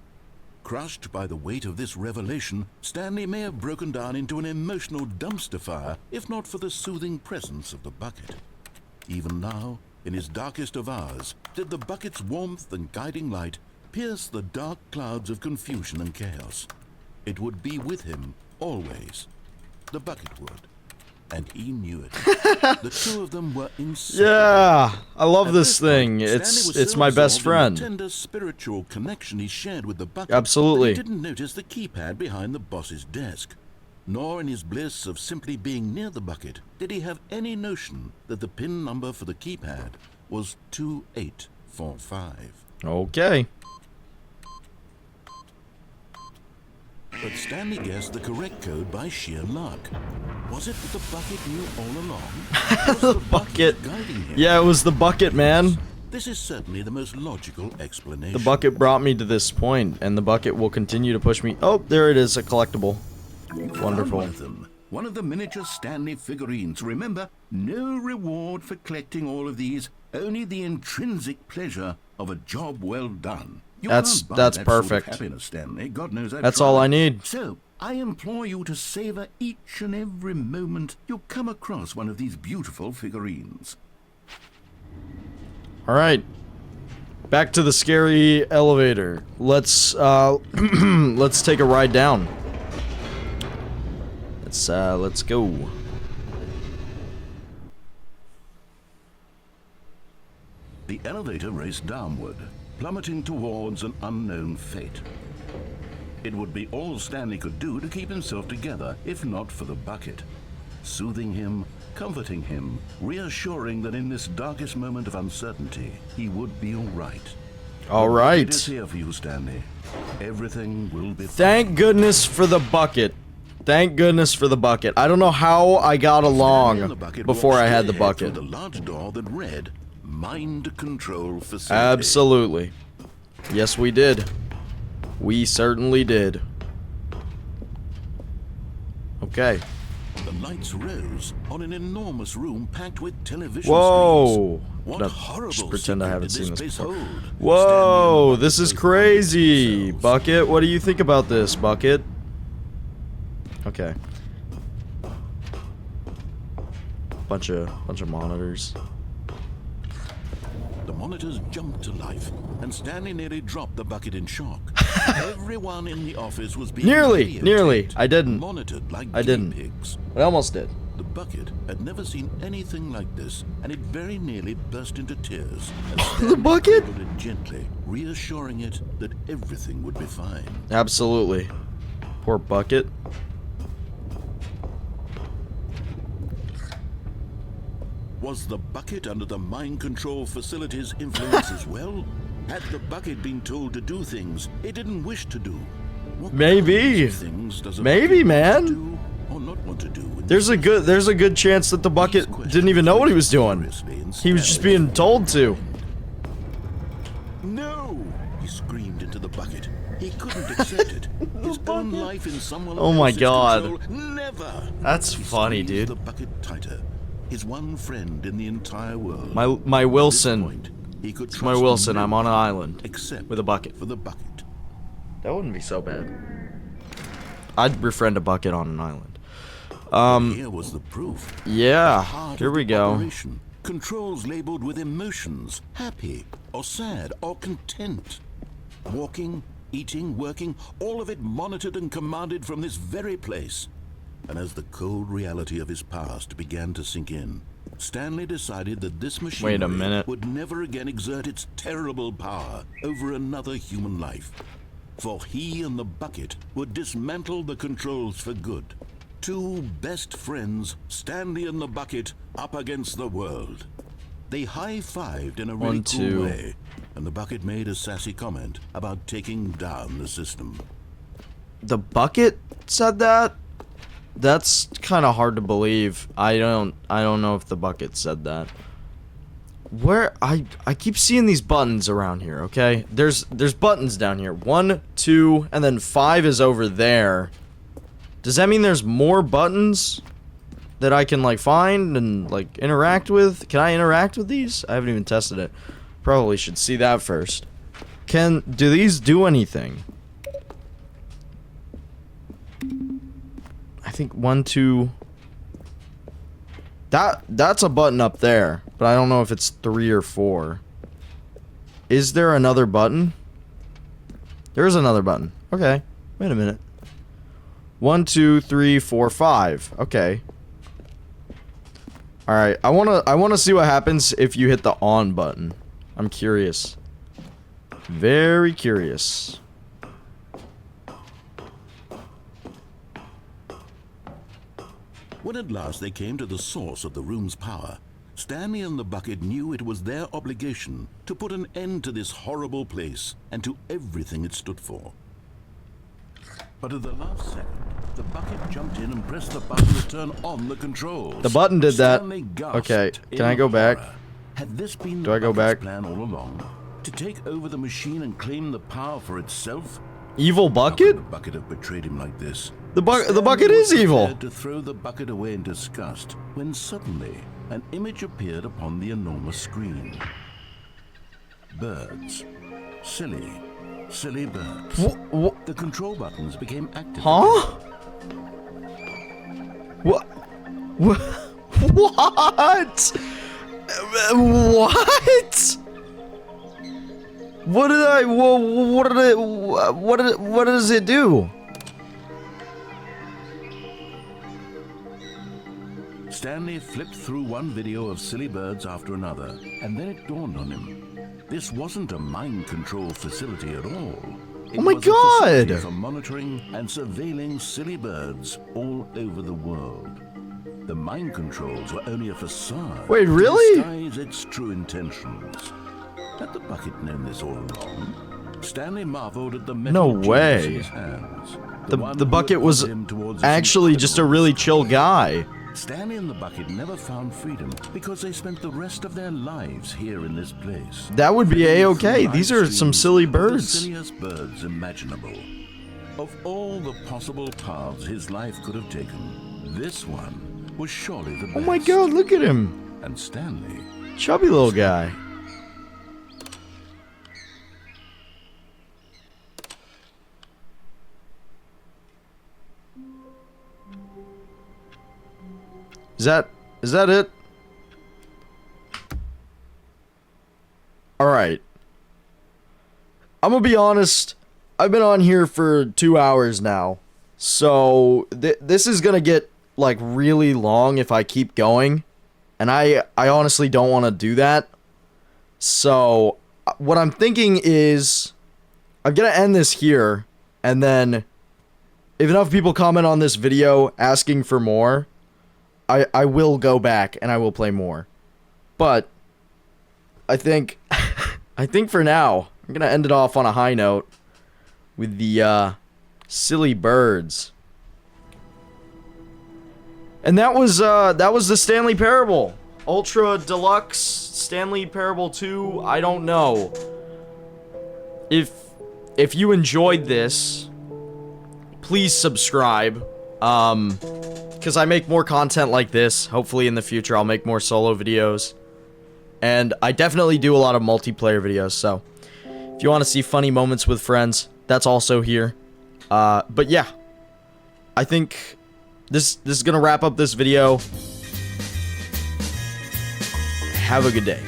S2: Crushed by the weight of this revelation, Stanley may have broken down into an emotional dumpster fire if not for the soothing presence of the bucket. Even now, in his darkest of hours, did the bucket's warmth and guiding light pierce the dark clouds of confusion and chaos. It would be with him always. The bucket would. And he knew it. The two of them were inseparable.
S1: Yeah, I love
S2: At
S1: this thing.
S2: point, Stanley was
S1: It's
S2: so
S1: my best
S2: absorbed in the
S1: friend.
S2: tender spiritual connection he shared with the bucket.
S1: Absolutely.
S2: That he didn't notice the keypad behind the boss's desk. Nor in his bliss of simply being near the bucket did he have any notion that the PIN number for the keypad was 2845.
S1: Okay.
S2: But Stanley guessed the correct code by sheer luck. Was it that the bucket knew all along? Was
S1: The bucket.
S2: guiding him?
S1: Yeah, it was the bucket, man.
S2: This is certainly the most logical explanation.
S1: The bucket brought me to this point, and the bucket will continue to push me. Oh, there it is, a collectible. Wonderful.
S2: One of them. One of the miniature Stanley figurines. Remember, no reward for collecting all of these, only the intrinsic pleasure of a job well done.
S1: That's
S2: can't buy that sort of
S1: perfect.
S2: happiness, Stanley. God knows I've
S1: That's all
S2: tried.
S1: I need.
S2: So, I implore you to savor each and every moment you come across one of these beautiful figurines.
S1: All right. Back to the scary elevator. Let's let's take a ride down. Let's go.
S2: The elevator raced downward, plummeting towards an unknown fate. It would be all Stanley could do to keep himself together, if not for the bucket. Soothing him, comforting him, reassuring that in this darkest moment of uncertainty, he would be all right.
S1: All right.
S2: It is here for you, Stanley. Everything will be fine.
S1: Thank goodness for the bucket. Thank goodness for the bucket. I don't know how I got
S2: Stanley and
S1: along
S2: the bucket
S1: before
S2: walked
S1: I had the
S2: straight ahead
S1: bucket.
S2: through the large door that read, Mind Control Facility.
S1: Absolutely. Yes, we did. We certainly did. Okay.
S2: The lights rose on an enormous room packed with television
S1: Whoa.
S2: screens. What
S1: No,
S2: horrible
S1: just pretend I
S2: secret
S1: haven't
S2: did
S1: seen
S2: this
S1: this
S2: place
S1: before.
S2: hold?
S1: Whoa,
S2: Stanley and
S1: this is
S2: Bucket
S1: crazy.
S2: themselves.
S1: Bucket, what do you think about this, Bucket? Okay. Bunch of monitors.
S2: The monitors jumped to life, and Stanley nearly dropped the bucket in shock. Everyone in the office was being
S1: Nearly.
S2: videotaped,
S1: I didn't.
S2: monitored like
S1: I
S2: guinea
S1: didn't.
S2: pigs.
S1: I almost did.
S2: The bucket had never seen anything like this, and it very nearly burst into tears.
S1: The bucket?
S2: Held it gently, reassuring it that everything would be fine.
S1: Absolutely. Poor Bucket.
S2: Was the bucket under the mind control facility's influence as well? Had the bucket been told to do things it didn't wish to do? What
S1: Maybe.
S2: kinds of things does a
S1: Maybe,
S2: bucket
S1: man.
S2: want to do or not want to do in
S1: There's a good chance that the Bucket didn't even know what he was doing. He was just being told to.
S2: No! He screamed into the bucket. He couldn't accept it. His own life in someone
S1: Oh my
S2: else's
S1: God.
S2: control, never!
S1: That's
S2: He
S1: funny,
S2: squeezed
S1: dude.
S2: the bucket tighter. His one friend in the entire world.
S1: My
S2: At this
S1: Wilson.
S2: point, he could
S1: It's my
S2: trust
S1: Wilson.
S2: no
S1: I'm on an
S2: one
S1: island
S2: except
S1: with a bucket.
S2: for the bucket.
S1: That wouldn't be so bad. I'd befriend a bucket on an island.
S2: Here was the proof.
S1: Yeah.
S2: Heart
S1: Here
S2: of
S1: we
S2: the
S1: go.
S2: operation. Controls labeled with emotions, happy or sad or content. Walking, eating, working, all of it monitored and commanded from this very place. And as the cold reality of his past began to sink in, Stanley decided that this machinery
S1: minute.
S2: would never again exert its terrible power over another human life. For he and the bucket would dismantle the controls for good. Two best friends, Stanley and the bucket, up against the world. They high-fived in a really
S1: 1,
S2: cool
S1: 2.
S2: way, and the bucket made a sassy comment about taking down the system.
S1: The Bucket said that? That's kind of hard to believe. I don't know if the Bucket said that. Where I keep seeing these buttons around here, okay? There's buttons down here. 1, 2, and then 5 is over there. Does that mean there's more buttons that I can like find and like interact with? Can I interact with these? I haven't even tested it. Probably should see that first. Do these do anything? I think 1, 2. That's a button up there, but I don't know if it's 3 or 4. Is there another button? There is another button. Okay. Wait a minute. 1, 2, 3, 4, 5. Okay. All right. I wanna see what happens if you hit the on button. I'm curious. Very curious.
S2: When at last they came to the source of the room's power, Stanley and the bucket knew it was their obligation to put an end to this horrible place and to everything it stood for. But at the last second, the bucket jumped in and pressed the button to turn on the controls.
S1: The button did that.
S2: Stanley gasped
S1: Okay, can
S2: in
S1: I go back?
S2: horror. Had this been
S1: Do
S2: the
S1: I go
S2: bucket's
S1: back?
S2: plan all along? To take over the machine and claim the power for itself?
S1: Evil
S2: How
S1: Bucket?
S2: could the bucket have betrayed him like this?
S1: The
S2: Stanley
S1: bucket
S2: was
S1: is evil.
S2: prepared to throw the bucket away in disgust when suddenly an image appeared upon the enormous screen. Birds. Silly. Silly birds. The control buttons became active.
S1: Huh? What? What? What? What? What did I? What does it do?
S2: Stanley flipped through one video of silly birds after another, and then it dawned on him. This wasn't a mind control facility at all. It
S1: Oh my
S2: was a facility
S1: God!
S2: for monitoring and surveilling silly birds all over the world. The mind controls were only a facade.
S1: Wait, really?
S2: To disguise its true intentions. Had the bucket known this all along? Stanley marveled at the metal
S1: No
S2: tubes
S1: way.
S2: in his hands.
S1: The
S2: one who
S1: bucket
S2: had
S1: was
S2: pulled him towards its
S1: actually just a
S2: incredible
S1: really chill guy.
S2: Stanley and the bucket never found freedom because they spent the rest of their lives here in this place.
S1: That would be A-okay. These are some silly
S2: The
S1: birds.
S2: silliest birds imaginable. Of all the possible paths his life could have taken, this one was surely the best.
S1: Oh my God, look at him.
S2: And Stanley.
S1: Chubby little guy. Is that it? Alright. I'm gonna be honest, I've been on here for 2 hours now. So, this is gonna get, like, really long if I keep going. And I honestly don't want to do that. So, what I'm thinking is, I'm gonna end this here, and then, if enough people comment on this video asking for more, I will go back and I will play more. But I think for now, I'm gonna end it off on a high note with the silly birds. And that was the Stanley Parable. Ultra Deluxe Stanley Parable 2, I don't know. If you enjoyed this, please subscribe. Because I make more content like this. Hopefully in the future I'll make more solo videos. And I definitely do a lot of multiplayer videos, so if you want to see funny moments with friends, that's also here. But yeah, I think this is gonna wrap up this video. Have a good day.